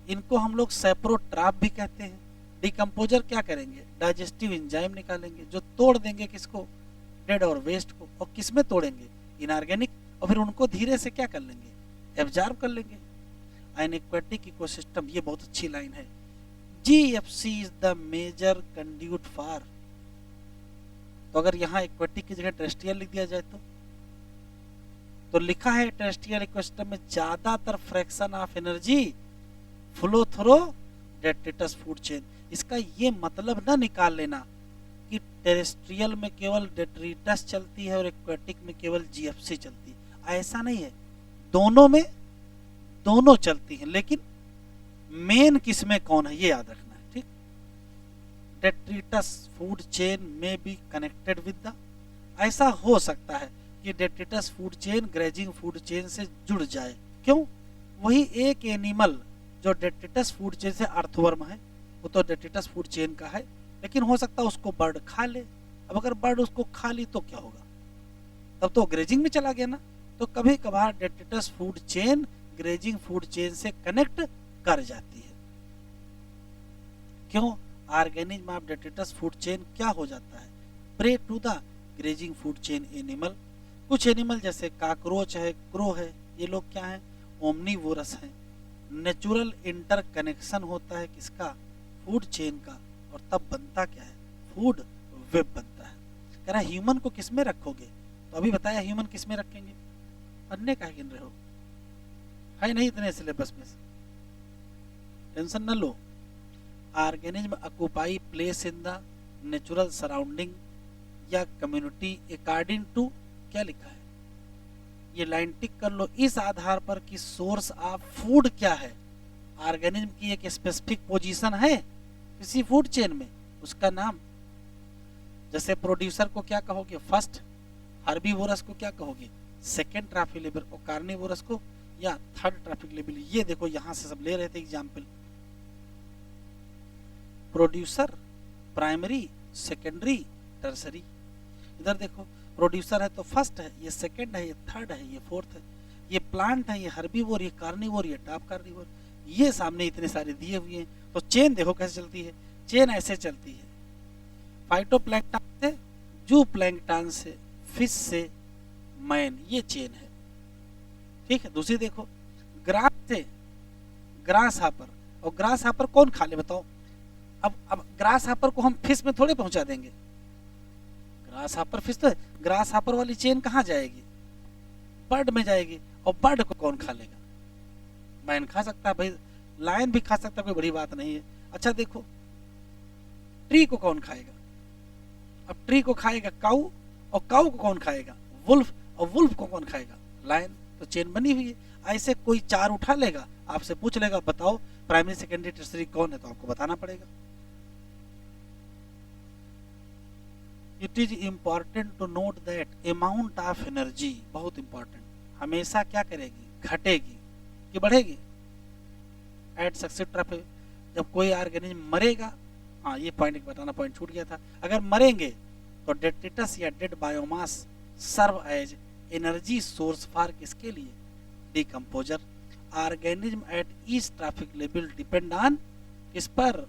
इनको हम लोग सेप्रोट्राफ भी कहते हैं। डिकम्पोजर क्या करेंगे, डाइजेस्टिव एंजाइम निकालेंगे, जो तोड़ देंगे किसको, डेड और वेस्ट को। और किस में तोड़ेंगे, इनऑर्गेनिक, और फिर उनको धीरे से क्या कर लेंगे, एब्जॉर्ब कर लेंगे। एन एक्वेटिक इकोसिस्टम, ये बहुत अच्छी लाइन है, GFC is the major conduit for. तो अगर यहाँ एक्वेटिक की जगह टेरेस्ट्रियल लिख दिया जाए तो लिखा है टेरेस्ट्रियल इकोसिस्टम में ज्यादातर fraction of energy flow through detritus food chain. इसका ये मतलब ना निकाल लेना कि टेरेस्ट्रियल में केवल डेट्रिटस चलती है और एक्वेटिक में केवल GFC चलती है, ऐसा नहीं है। दोनों में दोनों चलती हैं, लेकिन मेन किसमें कौन है ये याद रखना है, ठीक। डेट्रिटस फूड चेन में बी कनेक्टेड विद द, ऐसा हो सकता है कि detritus food chain grazing food chain से जुड़ जाए। क्यों, वही एक एनिमल जो डेट्रिटस फूड चेन से, अर्थवर्म है, वो तो डेट्रिटस फूड चेन का है, लेकिन हो सकता है उसको बर्ड खा ले। अब अगर बर्ड उसको खा ली तो क्या होगा, तब तो ग्रेजिंग में चला गया ना। तो कभी कभार detritus food chain grazing food chain से कनेक्ट कर जाती है। क्यों, organism of detritus food chain क्या हो जाता है, prey to the grazing food chain animal. कुछ एनिमल जैसे काकरोच है, क्रो है, ये लोग क्या है, ओमनीवोरस हैं। नेचुरल इंटर कनेक्शन होता है किसका, फूड चेन का, और तब बनता क्या है, फूड वेब बनता है। कह रहा ह्यूमन को किस में रखोगे, तो अभी बताया ह्यूमन किस में रखेंगे, अन्य कह गिन रहे हो, है नहीं इतने सिलेबस में से, टेंशन न लो। Organism occupy place in the natural surrounding या कम्युनिटी अकॉर्डिंग टू, क्या लिखा है, ये लाइन टिक कर लो, इस आधार पर कि सोर्स ऑफ फूड क्या है। ऑर्गेनिज्म की एक स्पेसिफिक पोजीशन है किसी फूड चेन में, उसका नाम, जैसे प्रोड्यूसर को क्या कहोगे, फर्स्ट, हर्बीवोरस को क्या कहोगे, सेकेंड ट्रैफिक लेवल, और कार्निवोरस को या थर्ड ट्रैफिक लेवल। ये देखो यहां से सब ले रहे थे example, producer, primary, secondary, tertiary. इधर देखो प्रोड्यूसर है तो फर्स्ट है, ये सेकंड है, ये थर्ड है, ये फोर्थ है, ये प्लांट है, ये हर्बीवोर, ये कार्निवोर, ये टॉप कार्निवोर। ये सामने इतने सारे दिए हुए हैं, तो चेन देखो कैसे चलती है, चेन ऐसे चलती है, फाइटोप्लैंक्टन से, जूप्लैंक्टन से, फिश से, मैन, ये चेन है, ठीक है। दूसरी देखो ग्रास से, ग्रास हापर, और ग्रास हापर कौन खा ले बताओ। अब ग्रास हापर को हम फिश में थोड़े पहुंचा देंगे, ग्रास हापर फिश, तो ग्रास हापर वाली चेन कहाँ जाएगी, बर्ड में जाएगी, और बर्ड को कौन खा लेगा, बैन खा सकता है भाई, लायन भी खा सकता है, कोई बड़ी बात नहीं है। अच्छा देखो, ट्री को कौन खाएगा? अब ट्री को खाएगा काऊ, और काऊ को कौन खाएगा? वुल्फ, और वुल्फ को कौन खाएगा? लायन। तो चेन बनी हुई है। ऐसे कोई चार उठा लेगा, आपसे पूछ लेगा बताओ प्राइमरी सेकेंडरी टर्सरी कौन है, तो आपको बताना पड़ेगा। It is important to note that amount of energy, बहुत इंपॉर्टेंट, हमेशा क्या करेगी? घटेगी कि बढ़ेगी? एट सक्सेसिव ट्रैफिक, जब कोई ऑर्गेनिज्म मरेगा, हाँ ये पॉइंट बताना, पॉइंट छूट गया था, अगर मरेंगे तो डेट्रिटस या dead biomass serve as energy source for किसके लिए? Decomposer. Organism at each trophic level depend on किस पर?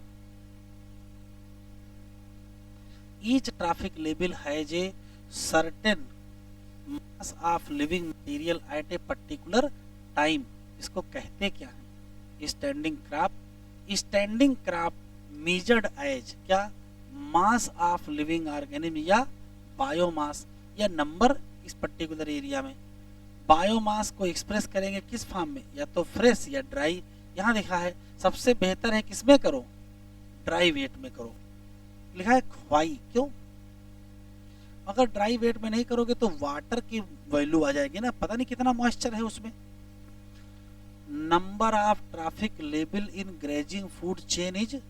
Each trophic level has a certain mass of living material at a particular time. इसको कहते क्या है? Standing crop. Standing crop measured as क्या? Mass of living organism या biomass या number इस पर्टिकुलर एरिया में। बायोमास को एक्सप्रेस करेंगे किस फॉर्म में? या तो फ्रेश या ड्राई। यहाँ लिखा है सबसे बेहतर है किसमें करो? ड्राई वेट में करो। लिखा है ख्वाई, क्यों? अगर ड्राई वेट में नहीं करोगे तो वाटर की वैल्यू आ जाएगी ना, पता नहीं कितना मॉइस्चर है उसमें। Number of traffic level in grazing food chain is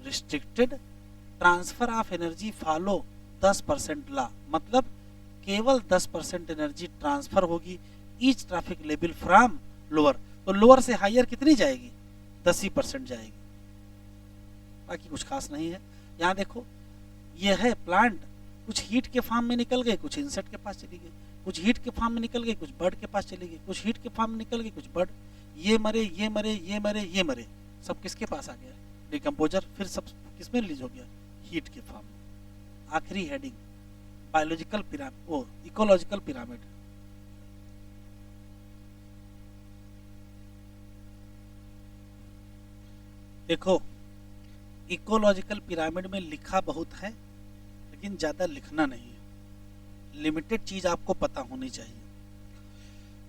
restricted. Transfer of energy follow 10% ला, मतलब केवल 10% एनर्जी ट्रांसफर होगी each trophic level from lower. तो लोअर से हायर कितनी जाएगी? 10% जाएगी, बाकी कुछ खास नहीं है। यहाँ देखो ये है प्लांट, कुछ हीट के फॉर्म में निकल गए, कुछ इंसेक्ट के पास चली गई, कुछ हीट के फॉर्म में निकल गए, कुछ बर्ड के पास चली गई, कुछ हीट के फॉर्म में निकल गई, कुछ बर्ड। ये मरे, ये मरे, ये मरे, ये मरे, सब किसके पास आ गया? डिकम्पोजर। फिर सब किसमें रिलीज हो गया? हीट के फॉर्म में। आखिरी हेडिंग बायोलॉजिकल पिरामिड, ओ इकोलॉजिकल पिरामिड। देखो इकोलॉजिकल पिरामिड में लिखा बहुत है लेकिन ज्यादा लिखना नहीं है, लिमिटेड चीज आपको पता होनी चाहिए।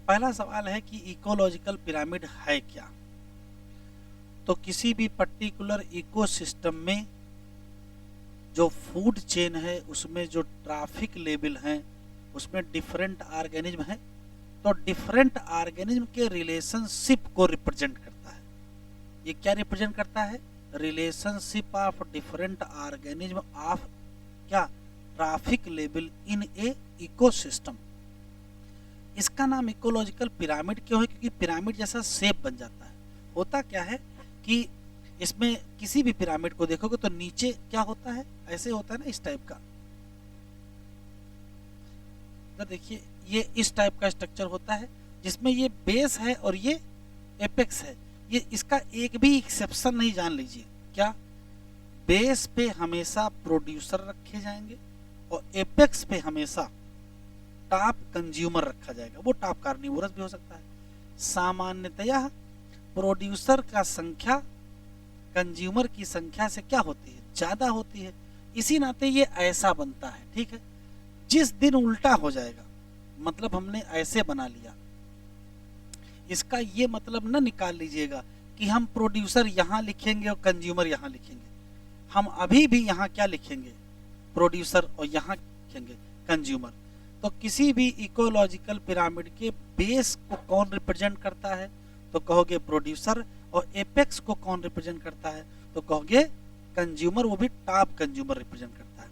पहला सवाल है कि इकोलॉजिकल पिरामिड है क्या? तो किसी भी पर्टिकुलर इकोसिस्टम में जो फूड चेन है उसमें जो ट्रैफिक लेवल है उसमें डिफरेंट ऑर्गेनिज्म है, तो डिफरेंट ऑर्गेनिज्म के रिलेशनशिप को रिप्रेजेंट करता है। ये क्या रिप्रेजेंट करता है? Relationship of different organism of क्या? Trophic level in a ecosystem. इसका नाम इकोलॉजिकल पिरामिड क्यों है? क्योंकि पिरामिड जैसा शेप बन जाता है। होता क्या है कि इसमें किसी भी पिरामिड को देखोगे तो नीचे क्या होता है? ऐसे होता है ना, इस टाइप का। तो देखिए ये इस टाइप का स्ट्रक्चर होता है जिसमें ये बेस है और ये एपेक्स है। ये इसका एक भी एक्सेप्शन नहीं, जान लीजिए। क्या? बेस पे हमेशा प्रोड्यूसर रखे जाएंगे और एपेक्स पे हमेशा टॉप कंज्यूमर रखा जाएगा। वो टॉप कार्निवोरस भी हो सकता है। सामान्यतया प्रोड्यूसर का संख्या कंज्यूमर की संख्या से क्या होती है? ज्यादा होती है। इसी नाते ये ऐसा बनता है, ठीक है। जिस दिन उल्टा हो जाएगा, मतलब हमने ऐसे बना लिया, इसका ये मतलब न निकाल लीजिएगा कि हम प्रोड्यूसर यहाँ लिखेंगे और कंज्यूमर यहाँ लिखेंगे। हम अभी भी यहाँ क्या लिखेंगे? प्रोड्यूसर, और यहाँ लिखेंगे कंज्यूमर। तो किसी भी इकोलॉजिकल पिरामिड के बेस को कौन रिप्रेजेंट करता है? तो कहोगे प्रोड्यूसर। और एपेक्स को कौन रिप्रेजेंट करता है? तो कहोगे कंज्यूमर, वो भी टॉप कंज्यूमर रिप्रेजेंट करता है।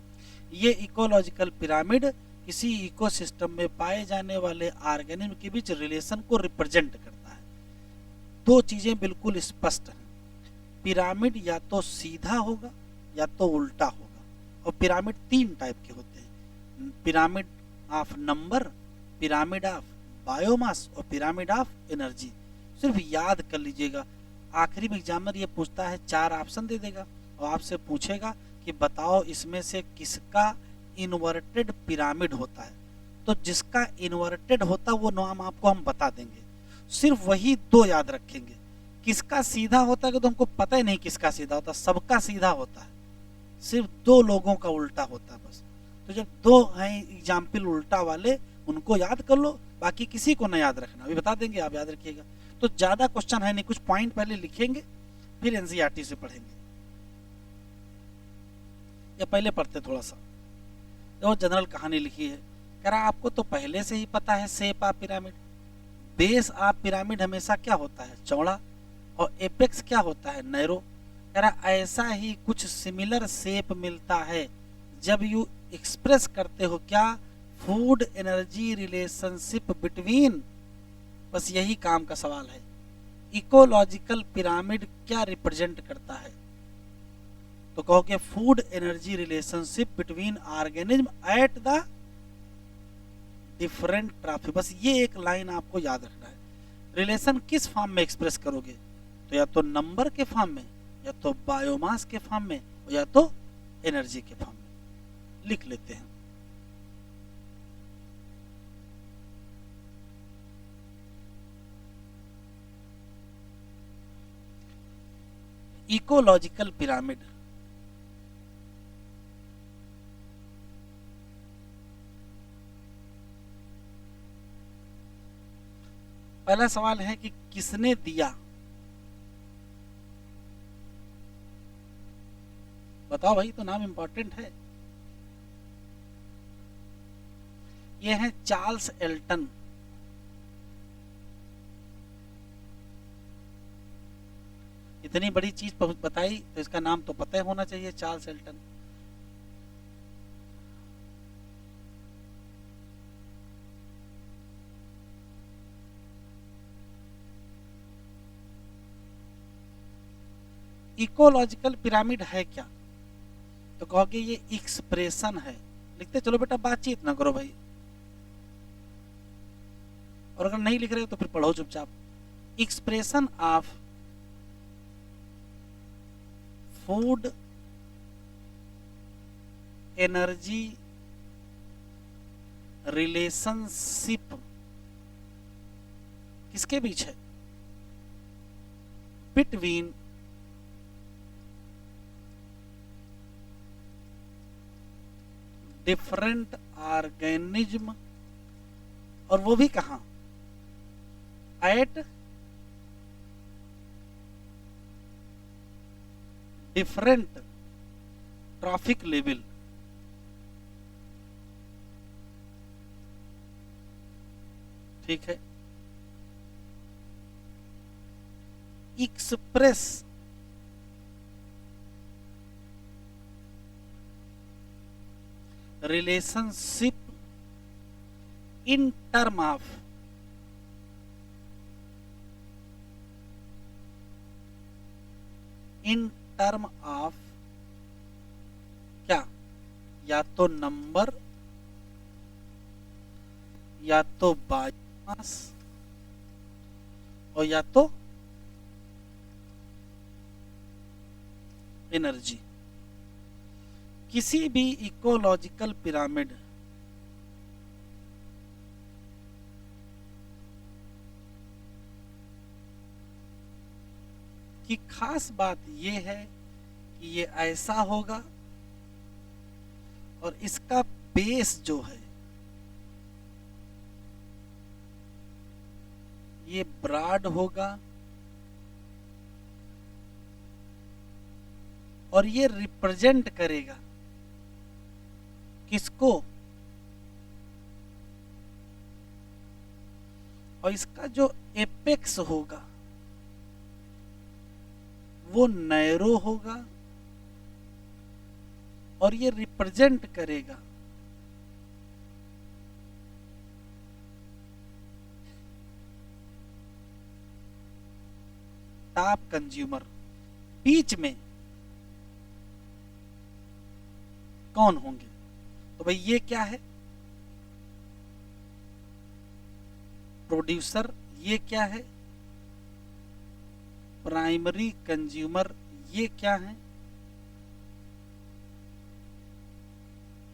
ये इकोलॉजिकल पिरामिड किसी इकोसिस्टम में पाए जाने वाले ऑर्गेनिज्म के बीच रिलेशन को रिप्रेजेंट करता है। दो चीजें बिल्कुल स्पष्ट हैं, पिरामिड या तो सीधा होगा या तो उल्टा होगा। और पिरामिड तीन टाइप के होते हैं, pyramid of number, pyramid of biomass और पिरामिड ऑफ एनर्जी। सिर्फ याद कर लीजिएगा, आखिरी में एग्जामिनर ये पूछता है, 4 ऑप्शन दे देगा और आपसे पूछेगा कि बताओ इसमें से किसका इन्वर्टेड पिरामिड होता है। तो जिसका इन्वर्टेड होता वो नाम आपको हम बता देंगे, सिर्फ वही 2 याद रखेंगे। किसका सीधा होता है तो हमको पता ही नहीं किसका सीधा होता, सबका सीधा होता है, सिर्फ 2 लोगों का उल्टा होता है बस। तो जब 2 हैं एग्जाम्पल उल्टा वाले, उनको याद कर लो, बाकी किसी को न याद रखना, अभी बता देंगे, आप याद रखिएगा। तो ज्यादा क्वेश्चन है नहीं, कुछ पॉइंट पहले लिखेंगे फिर एनसीईआरटी से पढ़ेंगे। या पहले पढ़ते थोड़ा सा। तो जनरल कहानी लिखी है, कह रहा आपको तो पहले से ही पता है shape of pyramid. Base of pyramid हमेशा क्या होता है, चौड़ा, और एपेक्स क्या होता है, नैरो। कह रहा ऐसा ही कुछ सिमिलर शेप मिलता है जब यू एक्सप्रेस करते हो क्या, फूड एनर्जी रिलेशनशिप बिटवीन। बस यही काम का सवाल है। इकोलॉजिकल पिरामिड क्या रिप्रेजेंट करता है, तो कहोगे food energy relationship between organism at the different trophy. बस ये एक लाइन आपको याद रखना है। रिलेशन किस फॉर्म में एक्सप्रेस करोगे, तो या तो नंबर के फॉर्म में, या तो बायोमास के फॉर्म में, या तो एनर्जी के फॉर्म में। लिख लेते हैं। इकोलॉजिकल पिरामिड, पहला सवाल है कि किसने दिया, बताओ भाई, तो नाम इंपॉर्टेंट है। ये है चार्ल्स एल्टन। इतनी बड़ी चीज बताई तो इसका नाम तो पता ही होना चाहिए, चार्ल्स एल्टन। इकोलॉजिकल पिरामिड है क्या, तो कहोगे ये एक्सप्रेशन है। लिखते चलो बेटा, बातचीत ना करो भाई, और अगर नहीं लिख रहे हो तो फिर पढ़ो चुपचाप। Expression of food energy relationship किसके बीच है, बिटवीन डिफरेंट ऑर्गेनिज्म, और वो भी कहां, एट डिफरेंट ट्रॉफिक लेवल। ठीक है। Express relationship in term of क्या, या तो नंबर, या तो बायोमास, और या तो एनर्जी। किसी भी इकोलॉजिकल पिरामिड की खास बात यह है कि ये ऐसा होगा और इसका बेस जो है ये ब्रॉड होगा, और ये रिप्रेजेंट करेगा किसको, और इसका जो एपेक्स होगा वो नैरो होगा, और ये रिप्रेजेंट करेगा टॉप कंज्यूमर। बीच में कौन होंगे, तो भाई ये क्या है, प्रोड्यूसर। ये क्या है, प्राइमरी कंज्यूमर। ये क्या है,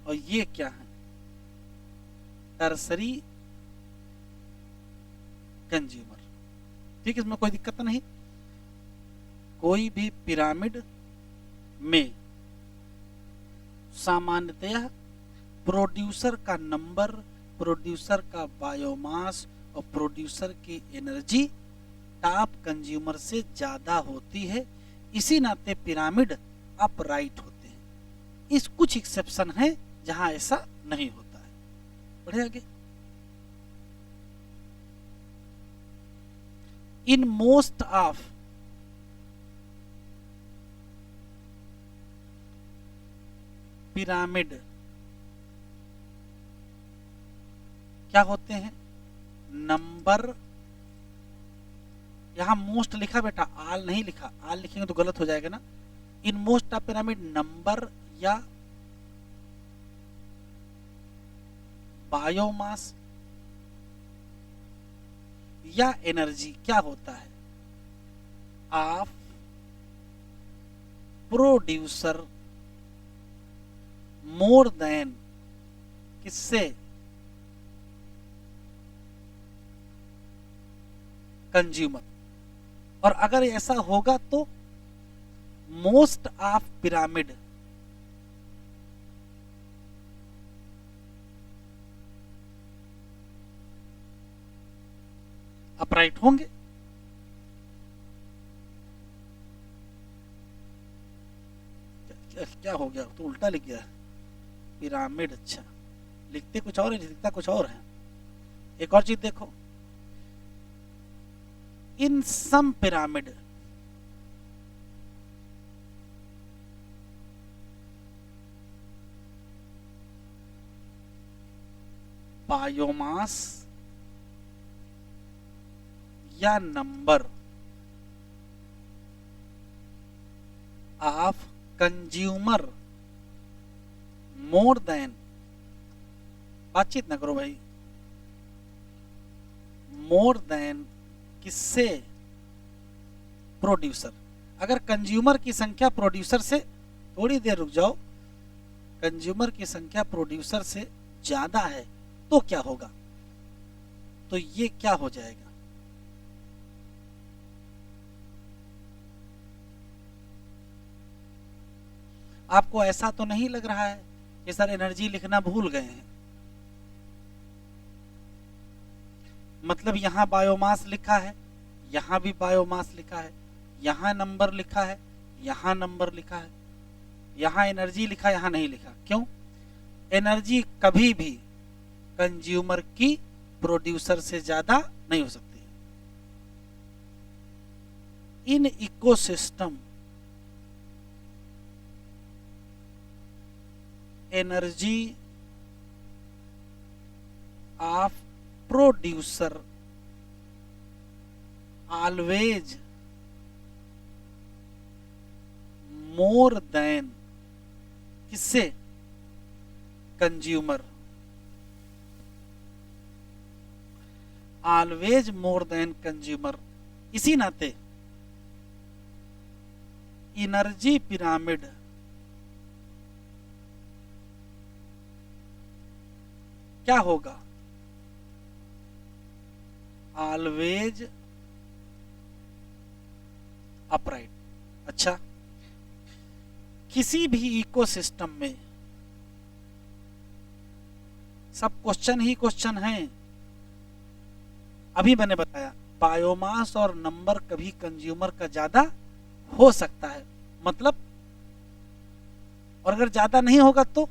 और ये क्या है, टर्सरी कंज्यूमर। ठीक है, इसमें कोई दिक्कत नहीं। कोई भी पिरामिड में सामान्यतः प्रोड्यूसर का नंबर, प्रोड्यूसर का बायोमास और प्रोड्यूसर की एनर्जी टॉप कंज्यूमर से ज्यादा होती है, इसी नाते पिरामिड अपराइट होते हैं। इस कुछ एक्सेप्शन है जहां ऐसा नहीं होता है। बढ़े आगे। इन मोस्ट ऑफ पिरामिड क्या होते हैं, नंबर, यहां मोस्ट लिखा बेटा, आल नहीं लिखा, आल लिखेंगे तो गलत हो जाएगा ना। इन मोस्ट ऑफ पिरामिड नंबर या बायोमास या एनर्जी क्या होता है, ऑफ प्रोड्यूसर मोर देन किससे, कंज्यूमर। और अगर ऐसा होगा तो मोस्ट ऑफ पिरामिड अपराइट होंगे। क्या हो गया, तो उल्टा लिख गया पिरामिड। अच्छा, लिखते कुछ और है, लिखता कुछ और है। एक और चीज देखो, इन सम पिरामिड बायोमास या number of consumer more than, बातचीत ना करो भाई, मोर देन किससे, प्रोड्यूसर। अगर कंज्यूमर की संख्या प्रोड्यूसर से, थोड़ी देर रुक जाओ, कंज्यूमर की संख्या प्रोड्यूसर से ज्यादा है तो क्या होगा, तो ये क्या हो जाएगा, आपको ऐसा तो नहीं लग रहा है कि सर एनर्जी लिखना भूल गए हैं। मतलब यहां बायोमास लिखा है, यहां भी बायोमास लिखा है, यहां नंबर लिखा है, यहां नंबर लिखा है, यहां एनर्जी लिखा, यहां नहीं लिखा। क्यों, एनर्जी कभी भी कंज्यूमर की प्रोड्यूसर से ज्यादा नहीं हो सकती। In ecosystem energy of producer always more than किससे, consumer, always more than consumer. इसी नाते एनर्जी पिरामिड क्या होगा, ऑलवेज अपराइट। अच्छा, किसी भी इकोसिस्टम में सब क्वेश्चन ही क्वेश्चन हैं। अभी मैंने बताया बायोमास और नंबर कभी कंज्यूमर का ज्यादा हो सकता है, मतलब, और अगर ज्यादा नहीं होगा तो,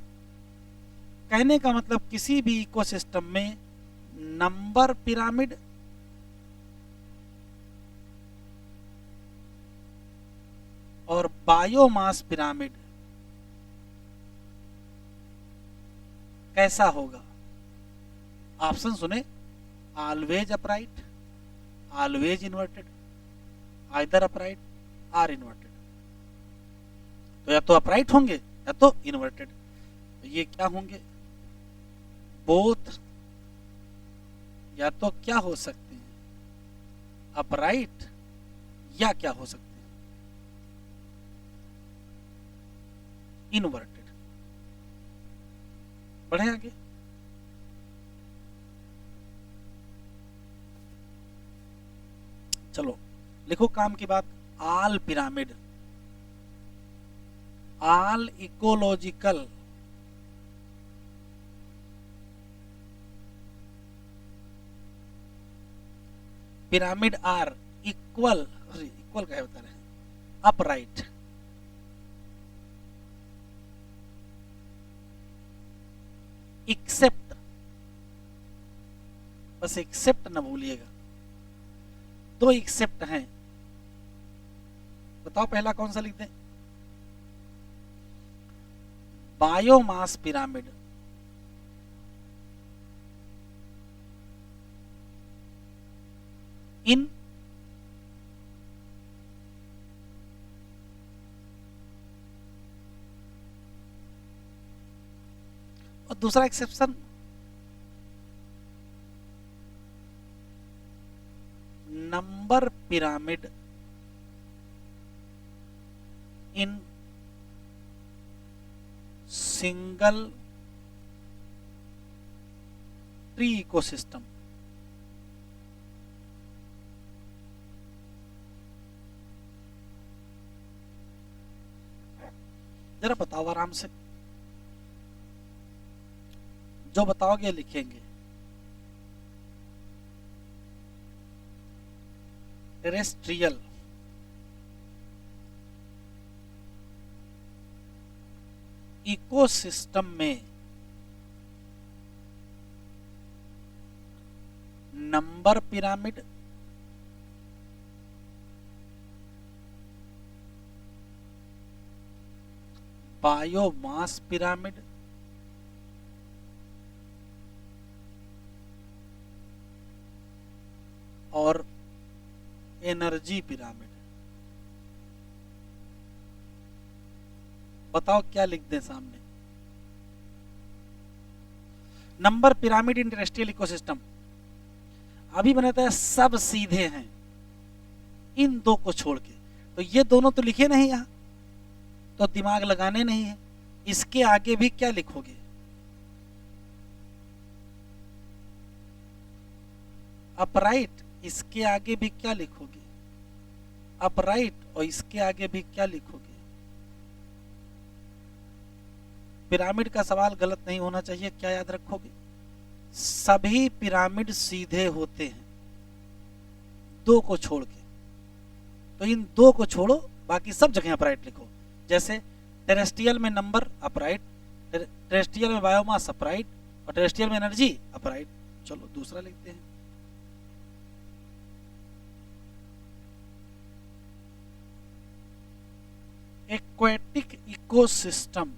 कहने का मतलब किसी भी इकोसिस्टम में नंबर पिरामिड और बायोमास पिरामिड कैसा होगा, ऑप्शन सुने, always upright, always inverted, either upright or inverted. तो या तो अपराइट होंगे या तो इन्वर्टेड। तो ये क्या होंगे, बोथ, या तो क्या हो सकते हैं, अपराइट, या क्या हो सकते हैं, इन्वर्टेड। बढ़े आगे। चलो लिखो काम की बात, all pyramid, all ecological pyramid are equal, equal क्या बता रहे हैं, अपराइट, एक्सेप्ट, बस एक्सेप्ट ना भूलिएगा, दो एक्सेप्ट हैं, बताओ पहला कौन सा लिख दें, बायोमास पिरामिड, इन और दूसरा exception number pyramid in single tree ecosystem. जरा बताओ आराम से, जो बताओगे लिखेंगे। टेरेस्ट्रियल इकोसिस्टम में नंबर पिरामिड बायोमास पिरामिड और एनर्जी पिरामिड। बताओ क्या लिख दें सामने। नंबर पिरामिड इन टेरेस्ट्रियल इकोसिस्टम, अभी बनाता है सब सीधे हैं इन दो को छोड़ के, तो ये दोनों तो लिखे नहीं यहां, तो दिमाग लगाने नहीं है। इसके आगे भी क्या लिखोगे, अपराइट, इसके आगे भी क्या लिखोगे, अपराइट, और इसके आगे भी क्या लिखोगे। पिरामिड का सवाल गलत नहीं होना चाहिए, क्या याद रखोगे, सभी पिरामिड सीधे होते हैं दो को छोड़ के, तो इन दो को छोड़ो बाकी सब जगह अपराइट लिखो। जैसे टेरेस्ट्रियल में नंबर अपराइट, टेरेस्ट्रियल में बायोमास अपराइट, और टेरेस्ट्रियल में एनर्जी अपराइट। चलो दूसरा लिखते हैं। एक्वेटिक इकोसिस्टम,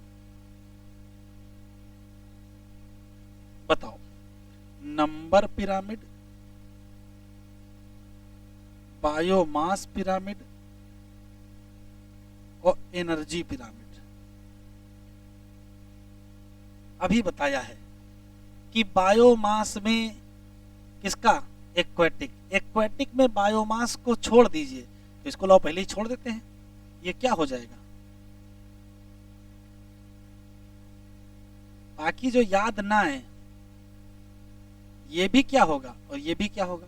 बताओ नंबर पिरामिड, बायोमास पिरामिड और एनर्जी पिरामिड। अभी बताया है कि बायोमास में किसका, एक्वेटिक, एक्वेटिक में बायोमास को छोड़ दीजिए, तो इसको लो पहले ही छोड़ देते हैं, ये क्या हो जाएगा, बाकी जो याद ना है ये भी क्या होगा और ये भी क्या होगा,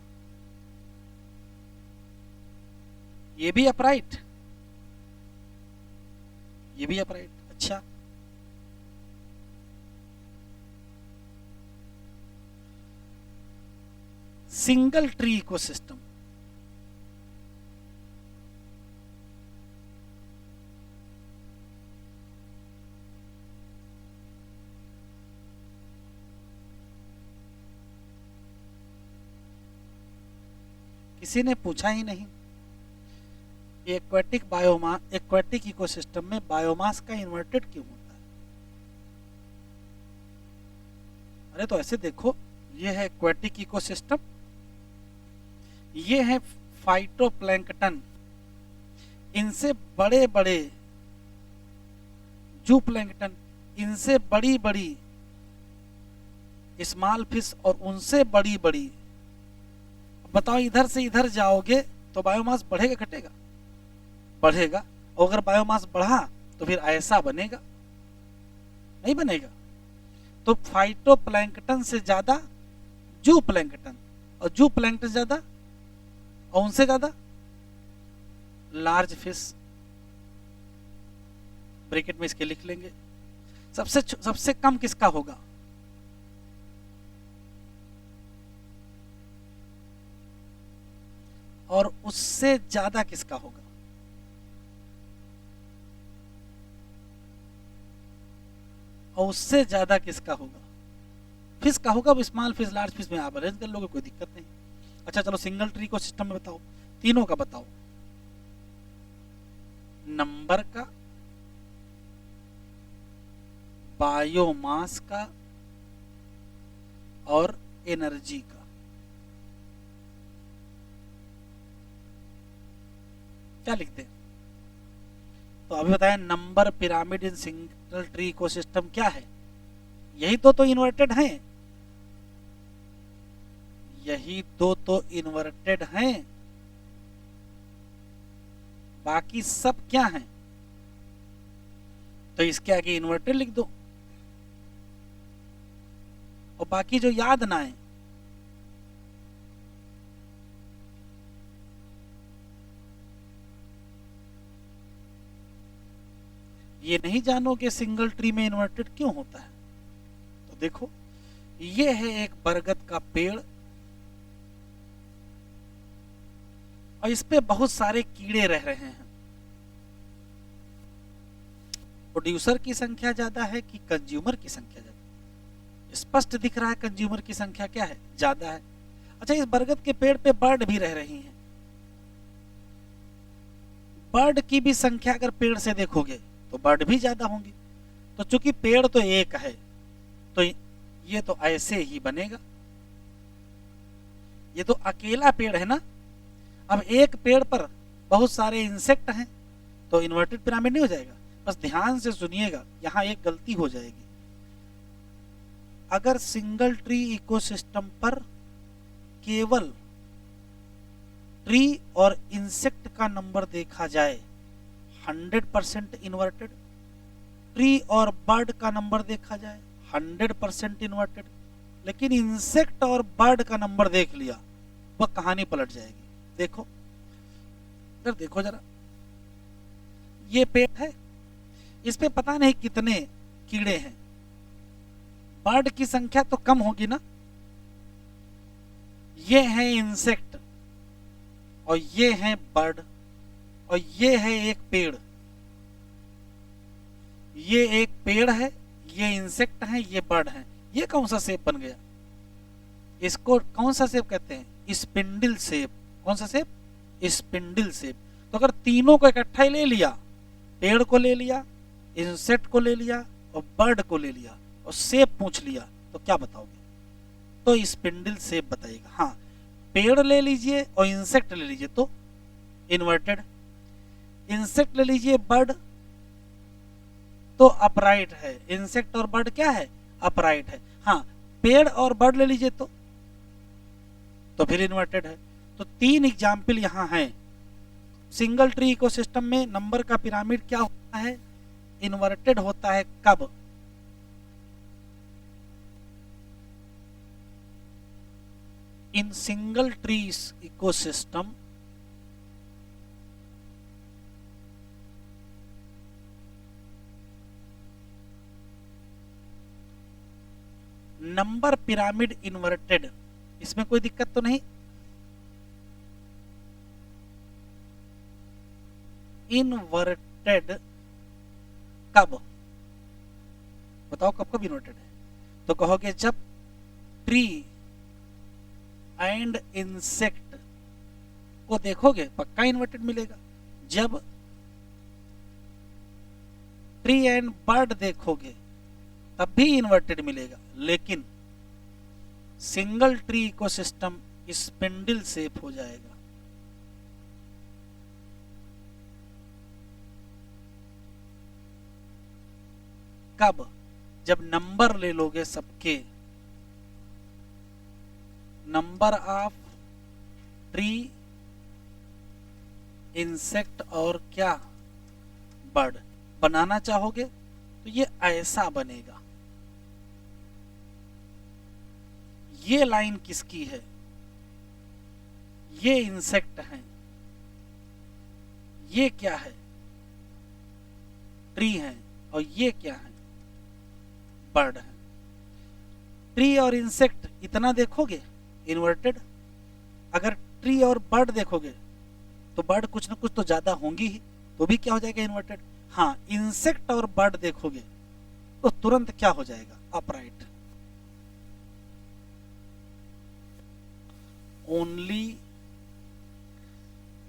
ये भी अपराइट, ये भी अपराइट। अच्छा, सिंगल ट्री इकोसिस्टम, किसी ने पूछा ही नहीं। एक्वेटिक बायोमास, एक्वेटिक इकोसिस्टम में बायोमास का इन्वर्टेड क्यों होता है। अरे तो ऐसे देखो, ये है एक्वेटिक इकोसिस्टम, ये है फाइटोप्लैंक्टन, इनसे बड़े बड़े जूप्लैंक्टन, इनसे बड़ी बड़ी स्मॉल फिश, और उनसे बड़ी बड़ी। बताओ इधर से इधर जाओगे तो बायोमास बढ़ेगा घटेगा, बढ़ेगा, और अगर बायोमास बढ़ा तो फिर ऐसा बनेगा, नहीं बनेगा। तो फाइटोप्लैंक्टन से ज्यादा जूप्लैंक्टन, और जूप्लैंक्टन से ज्यादा और उनसे ज्यादा लार्ज फिश। ब्रैकेट में इसके लिख लेंगे। सबसे कम किसका होगा, और उससे ज्यादा किसका होगा? और उससे ज्यादा किसका होगा? फिश का होगा। स्मॉल फिश लार्ज फिश में आप अरेंज कर लोगे, कोई दिक्कत नहीं। अच्छा चलो सिंगल ट्री को सिस्टम में बताओ, तीनों का बताओ। नंबर का, बायोमास का और एनर्जी का। क्या लिखते हैं? तो अभी बताया number pyramid in single tree ecosystem क्या है? यही तो इन्वर्टेड हैं। यही तो इन्वर्टेड हैं। बाकी सब क्या हैं? तो इसके आगे इन्वर्टेड लिख दो। और बाकी जो याद ना है, ये नहीं जानो कि सिंगल ट्री में इन्वर्टेड क्यों होता है। तो देखो, ये है एक बरगद का पेड़ और इस पे बहुत सारे कीड़े रह रहे हैं। प्रोड्यूसर की संख्या ज्यादा है कि कंज्यूमर की संख्या ज्यादा? स्पष्ट दिख रहा है कंज्यूमर की संख्या क्या है, ज्यादा है। अच्छा, इस बरगद के पेड़ पे बर्ड भी रह रही हैं। बर्ड की भी संख्या अगर पेड़ से देखोगे तो बर्ड भी ज्यादा होंगे। तो चूंकि पेड़ तो एक है, तो ये तो ऐसे ही बनेगा। ये तो अकेला पेड़ है ना। अब एक पेड़ पर बहुत सारे इंसेक्ट हैं, तो इन्वर्टेड पिरामिड नहीं हो जाएगा? बस ध्यान से सुनिएगा, यहां एक गलती हो जाएगी। अगर सिंगल ट्री इकोसिस्टम पर केवल ट्री और इंसेक्ट का नंबर देखा जाए 100% इन्वर्टेड, ट्री और बर्ड का नंबर देखा जाए 100% इन्वर्टेड, लेकिन इंसेक्ट और बर्ड का नंबर देख लिया, वह कहानी पलट जाएगी। देखो इधर देखो जरा, ये पेड़ है, इस पे पता नहीं कितने कीड़े हैं। बर्ड की संख्या तो कम होगी ना। ये है इंसेक्ट और ये है बर्ड और ये है एक पेड़। ये एक पेड़ है, ये इंसेक्ट है, ये बर्ड है। ये कौन सा शेप बन गया? इसको कौन सा शेप कहते हैं? Spindle shape. कौन सा शेप? Spindle shape. तो अगर तीनों को इकट्ठा ही ले लिया, पेड़ को ले लिया, इंसेक्ट को ले लिया और बर्ड को ले लिया और शेप पूछ लिया, तो क्या बताओगे? तो स्पिंडल शेप बताएगा। हाँ, पेड़ ले लीजिए और इंसेक्ट ले लीजिए तो इन्वर्टेड, इंसेक्ट ले लीजिए बर्ड तो अपराइट है। इंसेक्ट और बर्ड क्या है? अपराइट है। हाँ, पेड़ और बर्ड ले लीजिए तो फिर इन्वर्टेड है। तो 3 एग्जाम्पल यहां हैं। सिंगल ट्री इकोसिस्टम में नंबर का पिरामिड क्या होता है? इन्वर्टेड होता है। कब? In single trees ecosystem number pyramid inverted. इसमें कोई दिक्कत तो नहीं? इन्वर्टेड कब? बताओ कब कब इन्वर्टेड है? तो कहोगे जब ट्री एंड इंसेक्ट को देखोगे पक्का इन्वर्टेड मिलेगा। जब ट्री एंड बर्ड देखोगे तब भी इन्वर्टेड मिलेगा। लेकिन single tree ecosystem spindle shape हो जाएगा। कब? जब नंबर ले लोगे सबके, नंबर ऑफ ट्री, इंसेक्ट और क्या, बर्ड बनाना चाहोगे तो ये ऐसा बनेगा। ये लाइन किसकी है? ये इंसेक्ट है। ये क्या है? ट्री है। और ये क्या है? बर्ड है। ट्री और इंसेक्ट इतना देखोगे इन्वर्टेड, अगर ट्री और बर्ड देखोगे तो बर्ड कुछ ना कुछ तो ज्यादा होंगी ही, तो भी क्या हो जाएगा इन्वर्टेड। हाँ, इंसेक्ट और बर्ड देखोगे तो तुरंत क्या हो जाएगा, upright. Only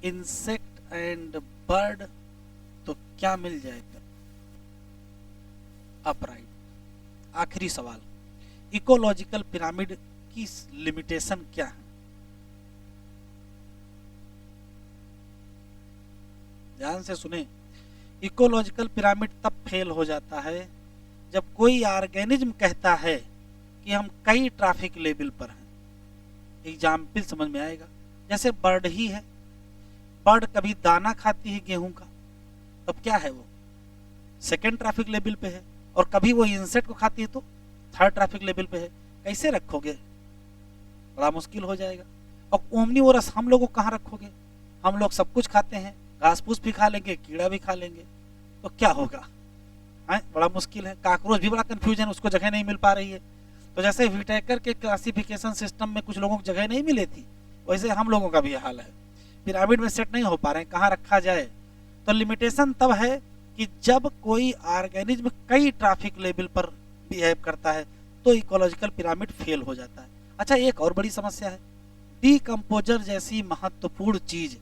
insect and bird, तो क्या मिल जाएगा, अपराइट। आखिरी सवाल, इकोलॉजिकल पिरामिड की लिमिटेशन क्या है? ध्यान से सुने। इकोलॉजिकल पिरामिड तब फेल हो जाता है जब कोई ऑर्गेनिज्म कहता है कि हम कई ट्रैफिक लेवल पर हैं। एग्जाम्पल समझ में आएगा, जैसे बर्ड ही है, बर्ड कभी दाना खाती है गेहूं का, तब क्या है वो, सेकेंड ट्रैफिक लेवल पे है, और कभी वो इंसेक्ट को खाती है तो थर्ड ट्रैफिक लेवल पे है। कैसे रखोगे, बड़ा मुश्किल हो जाएगा। और ओमनीवोरस हम लोग को कहाँ रखोगे, हम लोग सब कुछ खाते हैं, घास फूस भी खा लेंगे, कीड़ा भी खा लेंगे, तो क्या होगा है, बड़ा मुश्किल है। काकरोच भी बड़ा कंफ्यूजन, उसको जगह नहीं मिल पा रही है। तो जैसे विटेकर के क्लासिफिकेशन सिस्टम में कुछ लोगों को जगह नहीं मिली थी, वैसे हम लोगों का भी हाल है, पिरामिड में सेट नहीं हो पा रहे हैं, कहाँ रखा जाए। तो लिमिटेशन तब है कि जब कोई ऑर्गेनिज्म कई ट्रैफिक लेवल पर बिहेव करता है तो इकोलॉजिकल पिरामिड फेल हो जाता है। अच्छा, एक और बड़ी समस्या है, डीकम्पोजर जैसी महत्वपूर्ण चीज,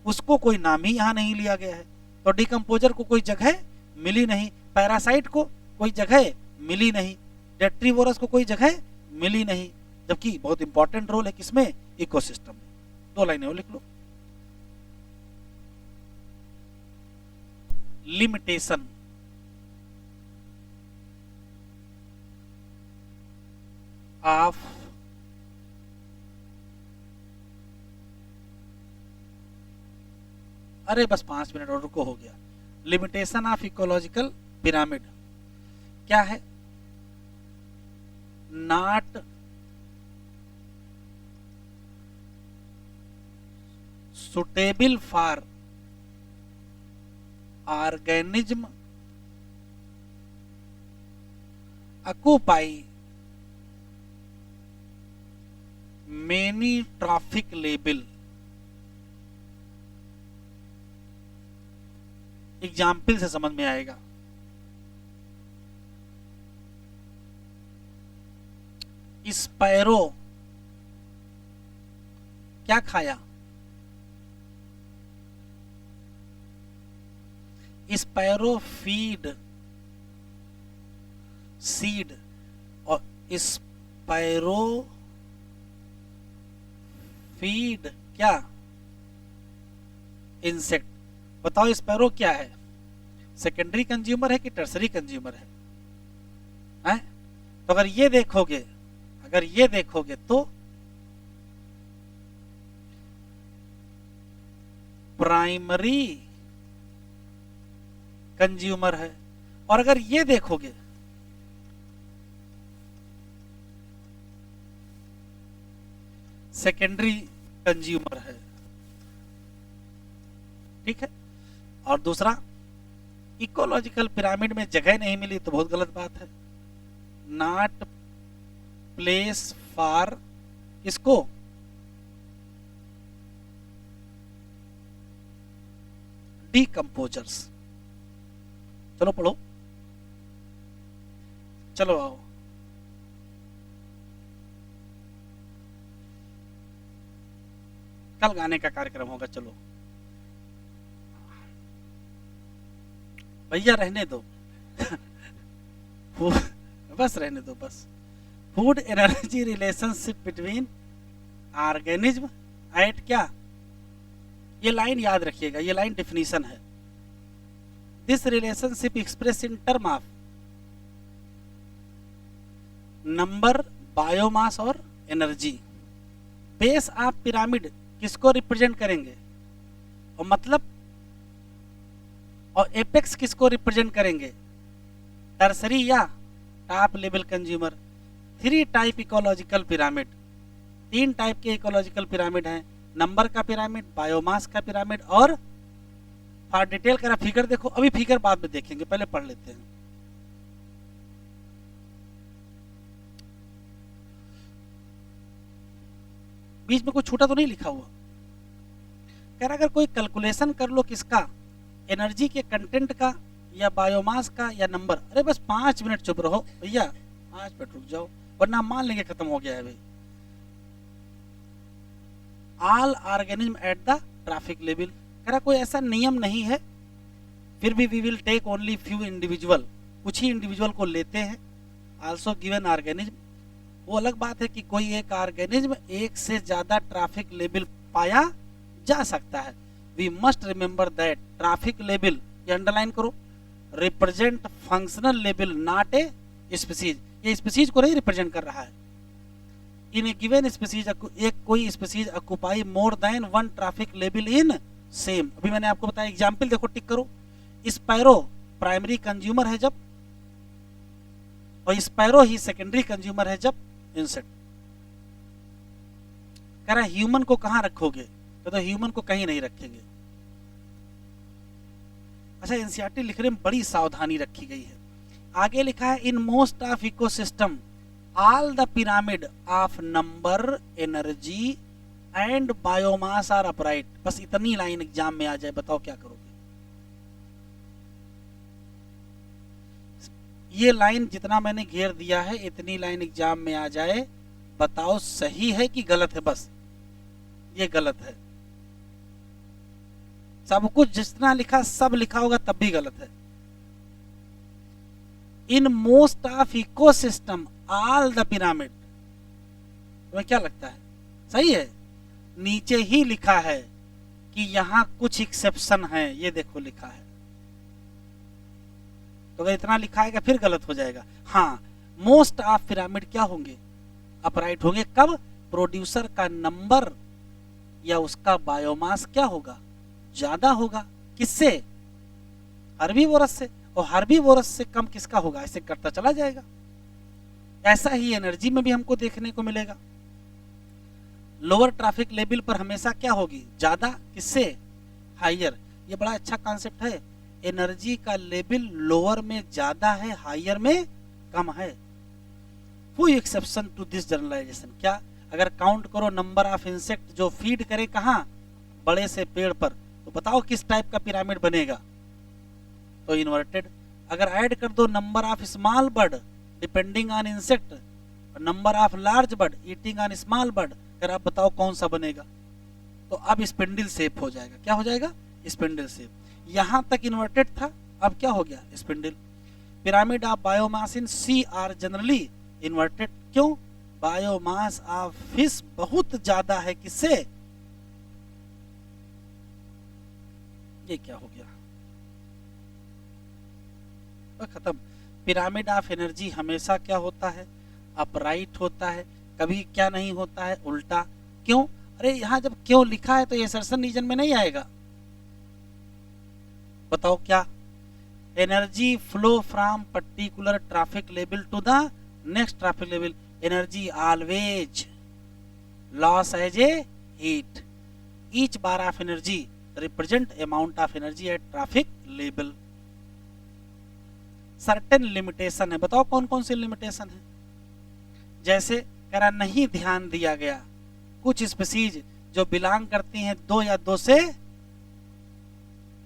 उसको कोई नाम ही यहाँ नहीं लिया गया है। तो डीकम्पोजर को कोई जगह मिली नहीं, पैरासाइट को कोई जगह मिली नहीं, डेट्रीवोरस को कोई जगह मिली नहीं, जबकि बहुत इंपॉर्टेंट रोल है किसमें, इकोसिस्टम में। 2 लाइनें और लिख लो। लिमिटेशन ऑफ अरे बस 5 मिनट और रुको, हो गया। लिमिटेशन ऑफ इकोलॉजिकल पिरामिड क्या है, not suitable for organism occupy many trophic लेबल। एग्जाम्पल से समझ में आएगा। स्पैरो क्या खाया, स्पैरो फीड सीड, और स्पैरो फीड क्या, इंसेक्ट। बताओ स्पैरो क्या है, सेकेंडरी कंज्यूमर है कि टर्सरी कंज्यूमर है? तो अगर ये देखोगे तो प्राइमरी कंज्यूमर है, और अगर ये देखोगे सेकेंडरी कंज्यूमर है। ठीक है। और दूसरा, इकोलॉजिकल पिरामिड में जगह नहीं मिली तो बहुत गलत बात है, नॉट प्लेस फॉर इसको डीकम्पोजर्स। चलो पढ़ो, चलो आओ। कल गाने का कार्यक्रम होगा, चलो भैया रहने दो बस रहने दो बस। Food energy relationship between organism eight क्या, ये लाइन याद रखिएगा, ये लाइन डिफिनीशन है। This relationship express in term of number, biomass और एनर्जी। बेस ऑफ पिरामिड किसको रिप्रेजेंट करेंगे, और मतलब, और एपेक्स किसको रिप्रेजेंट करेंगे, टर्सरी या top level consumer. 3 type ecological pyramid, 3 type के इकोलॉजिकल पिरामिड हैं, नंबर का पिरामिड, बायोमास का पिरामिड, और फॉर डिटेल करा फिगर देखो, अभी फिगर बाद में देखेंगे, पहले पढ़ लेते हैं। बीच में कुछ छूटा तो नहीं लिखा हुआ, कह रहा अगर कोई कैलकुलेशन कर लो किसका, एनर्जी के कंटेंट का या बायोमास का या नंबर। अरे बस 5 मिनट चुप रहो भैया, 5 मिनट रुक जाओ, वरना मान लेंगे खत्म हो गया है भाई। All organism at the trophic level, कह रहा कोई ऐसा नियम नहीं है, फिर भी we will take only few individual, कुछ ही इंडिविजुअल को लेते हैं। आल्सो गिवन ऑर्गेनिज्म, वो अलग बात है कि कोई एक ऑर्गेनिज्म एक से ज्यादा ट्रैफिक लेवल पाया जा सकता है। We must remember that trophic level, ये अंडरलाइन करो, represent functional level not a species, ये स्पीसीज को नहीं रिप्रेजेंट कर रहा है। इन ए गिवन स्पीसीज, एक कोई species occupy more than one traffic level in same. अभी मैंने आपको बताया एग्जांपल देखो, टिक करो। स्पैरो प्राइमरी कंज्यूमर है जब, और स्पैरो ही सेकेंडरी कंज्यूमर है जब इंसेक्ट। कह रहा ह्यूमन को कहां रखोगे, तो ह्यूमन को कहीं नहीं रखेंगे। अच्छा, एनसीईआरटी लिखने में बड़ी सावधानी रखी गई है। आगे लिखा है in most of ecosystem all the pyramid of number, energy and biomass are upright. बस इतनी लाइन एग्जाम में आ जाए, बताओ क्या करोगे। ये लाइन जितना मैंने घेर दिया है, इतनी लाइन एग्जाम में आ जाए, बताओ सही है कि गलत है। बस ये गलत है, सब कुछ जितना लिखा सब लिखा होगा तब भी गलत है। In most of ecosystem all the pyramid, तुम्हें क्या लगता है सही है? नीचे ही लिखा है कि यहां कुछ एक्सेप्शन है, ये देखो लिखा है। तो अगर इतना लिखा है फिर गलत हो जाएगा। हाँ, मोस्ट ऑफ पिरामिड क्या होंगे, अपराइट होंगे। कब? प्रोड्यूसर का नंबर या उसका बायोमास क्या होगा, ज्यादा होगा। किससे? हर्बीवोरस से, और हर्बीवोरस से कम किसका होगा, ऐसे करता चला जाएगा। ऐसा ही एनर्जी में भी हमको देखने को मिलेगा। लोअर ट्रैफिक लेवल पर हमेशा क्या होगी, ज्यादा। किससे? हायर। ये बड़ा अच्छा कॉन्सेप्ट है, एनर्जी का लेवल लोअर में ज्यादा है, हायर में कम है। वो एक्सेप्शन टू दिस जनरलाइजेशन, क्या? अगर काउंट करो नंबर ऑफ इंसेक्ट जो फीड करे कहां, बड़े से पेड़ पर, तो बताओ किस टाइप का पिरामिड बनेगा, तो इन्वर्टेड। अगर ऐड कर दो number of small bird depending on insect, number of large bird eating on small bird, अगर आप बताओ कौन सा बनेगा, तो अब स्पिंडल शेप हो जाएगा। क्या हो जाएगा? Spindle shape. यहां तक इन्वर्टेड था, अब क्या हो गया, spindle. Pyramid of biomass in sea are generally inverted. क्यों? बायोमास ऑफ फिश बहुत ज्यादा है। किससे? ये क्या हो गया, खत्म। पिरामिड ऑफ एनर्जी हमेशा क्या होता है, अपराइट होता है, कभी क्या नहीं होता है, उल्टा। क्यों? अरे यहां जब क्यों लिखा है तो ये सर्सन रीजन में नहीं आएगा। बताओ क्या? Energy flow from particular trophic level to the next trophic level, energy always loss as a heat. Each bar of energy represent amount of energy at trophic level. Certain limitation है, बताओ कौन कौन सी limitation है। जैसे कह रहा नहीं ध्यान दिया गया, कुछ स्पीसीज जो बिलोंग करती हैं 2 या 2 से,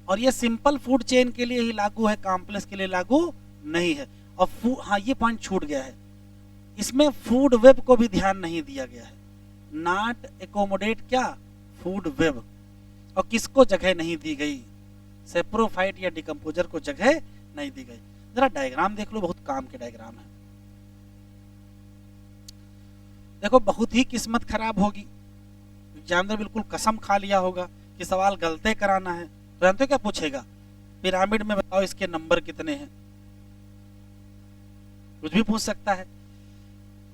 और ये सिंपल फूड चेन के लिए ही लागू है, कॉम्प्लेक्स के लिए लागू नहीं है। और हाँ, ये पॉइंट छूट गया है, इसमें फूड वेब को भी ध्यान नहीं दिया गया है। नॉट एकोमोडेट क्या, फूड वेब। और किसको जगह नहीं दी गई, सेप्रोफाइट या डिकम्पोजर को जगह नहीं दी गई। जरा डायग्राम देख लो, बहुत काम के डायग्राम है। देखो बहुत ही किस्मत खराब होगी, एग्जामिनर बिल्कुल कसम खा लिया होगा कि सवाल गलते कराना है, तो जानते हो क्या पूछेगा, पिरामिड में बताओ इसके नंबर कितने हैं। कुछ भी पूछ सकता है।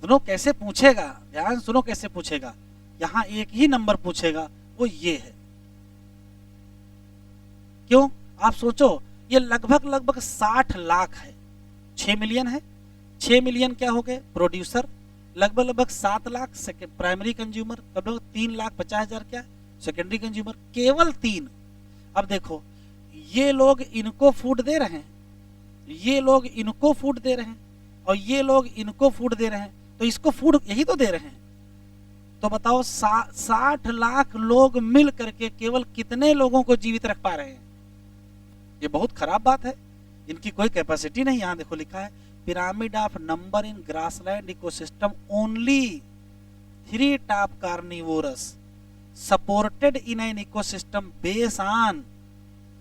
सुनो कैसे पूछेगा, ध्यान सुनो कैसे पूछेगा। यहां एक ही नंबर पूछेगा, वो ये है। क्यों? आप सोचो, ये लगभग 60 लाख है, 6 मिलियन है। 6 मिलियन क्या हो गए, प्रोड्यूसर। लगभग 7 लाख प्राइमरी कंज्यूमर, लगभग 3,50,000 क्या सेकेंडरी कंज्यूमर, केवल 3। अब देखो, ये लोग इनको फूड दे रहे हैं, ये लोग इनको फूड दे रहे हैं, और ये लोग इनको फूड दे रहे हैं, तो इसको फूड यही तो दे रहे हैं। तो बताओ 60 लाख लोग मिल करके केवल कितने लोगों को जीवित रख पा रहे हैं? ये बहुत खराब बात है, इनकी कोई कैपेसिटी नहीं। यहां देखो लिखा है pyramid of number in grassland ecosystem only 3 top carnivorous supported in an ecosystem base on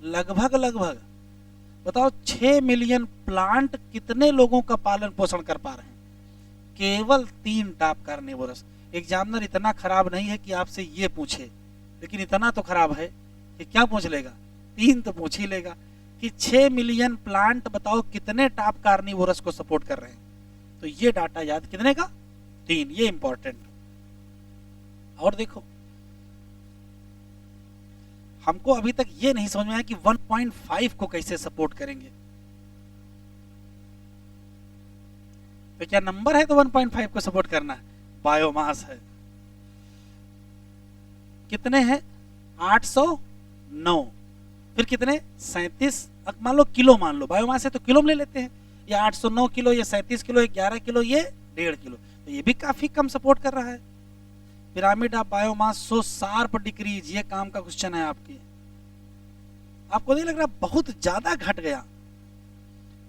लगभग बताओ 6 मिलियन प्लांट कितने लोगों का पालन पोषण कर पा रहे हैं? केवल 3 टॉप कार्निवोरस। एग्जामिनर इतना खराब नहीं है कि आपसे ये पूछे, लेकिन इतना तो खराब है कि क्या पूछ लेगा, 3 तो पूछ ही लेगा कि 6 मिलियन प्लांट बताओ कितने टॉप कार्निवोरस को सपोर्ट कर रहे हैं। तो ये डाटा याद कितने का? 3। ये इंपॉर्टेंट। और देखो हमको अभी तक ये नहीं समझ में आया कि 1.5 को कैसे सपोर्ट करेंगे। तो क्या नंबर है तो 1.5 को सपोर्ट करना है? बायोमास है। कितने हैं? 809। फिर कितने? 37। मान लो किलो, मान लो बायोमास है तो किलो में ले लेते हैं। ये 809 किलो, ये 37 किलो, ये 11 किलो, ये 1.5 किलो, तो ये भी काफी कम सपोर्ट कर रहा है। Pyramid of biomass so sharp decrease, ये काम का क्वेश्चन है आपकी। आपको नहीं लग रहा बहुत ज्यादा घट गया,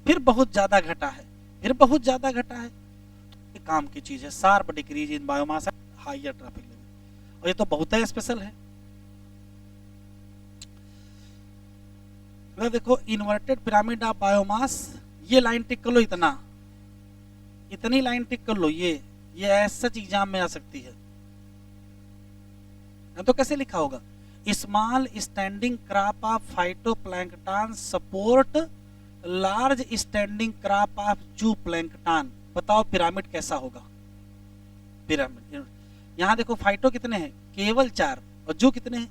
फिर बहुत ज्यादा घटा है, फिर बहुत ज्यादा घटा है? ये काम की चीज है। Sharp decrease in biomass higher trophic level, और ये तो बहुत ही स्पेशल है। देखो इन्वर्टेड पिरामिड ऑफ बायोमास, ये लाइन टिक कर लो, इतनी लाइन टिक कर लो। ये सच एग्जाम में आ सकती है। तो कैसे लिखा होगा? Small standing crop of phytoplankton support large standing crop of जूप्लैंक्टन। बताओ पिरामिड कैसा होगा? पिरामिड यहां देखो फाइटो कितने हैं? केवल 4। और जू कितने हैं?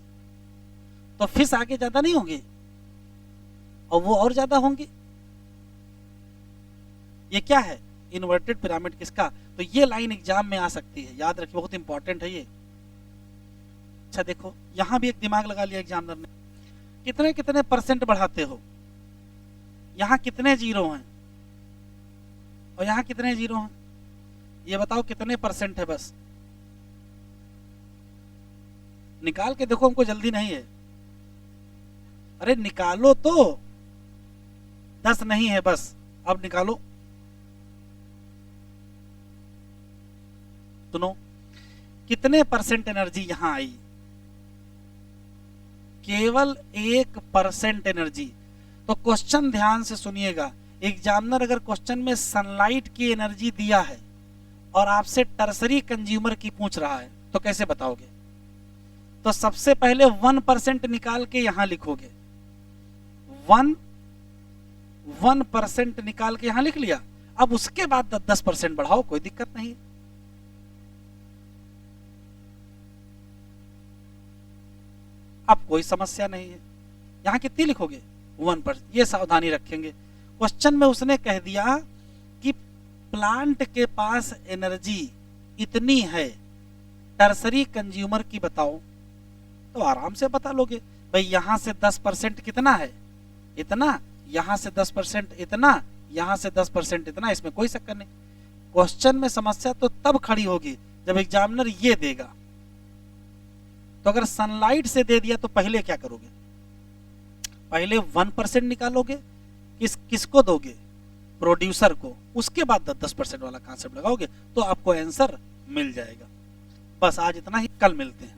तो फिश आगे ज्यादा नहीं होंगे और वो और ज्यादा होंगे। ये क्या है? इन्वर्टेड पिरामिड किसका? तो ये लाइन एग्जाम में आ सकती है, याद रखिए, बहुत इंपॉर्टेंट है ये। अच्छा देखो यहां भी एक दिमाग लगा लिया एग्जामिनर ने, कितने कितने परसेंट बढ़ाते हो? यहां कितने जीरो हैं और यहां कितने जीरो हैं? ये बताओ कितने परसेंट है? बस निकाल के देखो, हमको जल्दी नहीं है। अरे निकालो तो, 10 नहीं है बस, अब निकालो। सुनो कितने परसेंट एनर्जी यहां आई? केवल 1% एनर्जी। तो क्वेश्चन ध्यान से सुनिएगा, एग्जामिनर अगर क्वेश्चन में सनलाइट की एनर्जी दिया है और आपसे टर्सरी कंज्यूमर की पूछ रहा है तो कैसे बताओगे? तो सबसे पहले 1% निकाल के यहां लिखोगे। 1% निकाल के यहां लिख लिया। अब उसके बाद 10% बढ़ाओ, कोई दिक्कत नहीं। अब कोई समस्या नहीं है। यहां कितनी लिखोगे? 1%। ये सावधानी रखेंगे। क्वेश्चन में उसने कह दिया कि प्लांट के पास एनर्जी इतनी है, टर्सरी कंज्यूमर की बताओ, तो आराम से बता लोगे। भाई यहां से 10% कितना है? इतना। यहां से 10% इतना, यहां से 10% इतना, इसमें कोई शक नहीं। क्वेश्चन में समस्या तो तब खड़ी होगी जब एग्जामिनर ये देगा। तो अगर सनलाइट से दे दिया तो पहले क्या करोगे? पहले 1% निकालोगे, किसको दोगे? प्रोड्यूसर को। उसके बाद 10% वाला कॉन्सेप्ट लगाओगे तो आपको आंसर मिल जाएगा। बस आज इतना ही, कल मिलते हैं।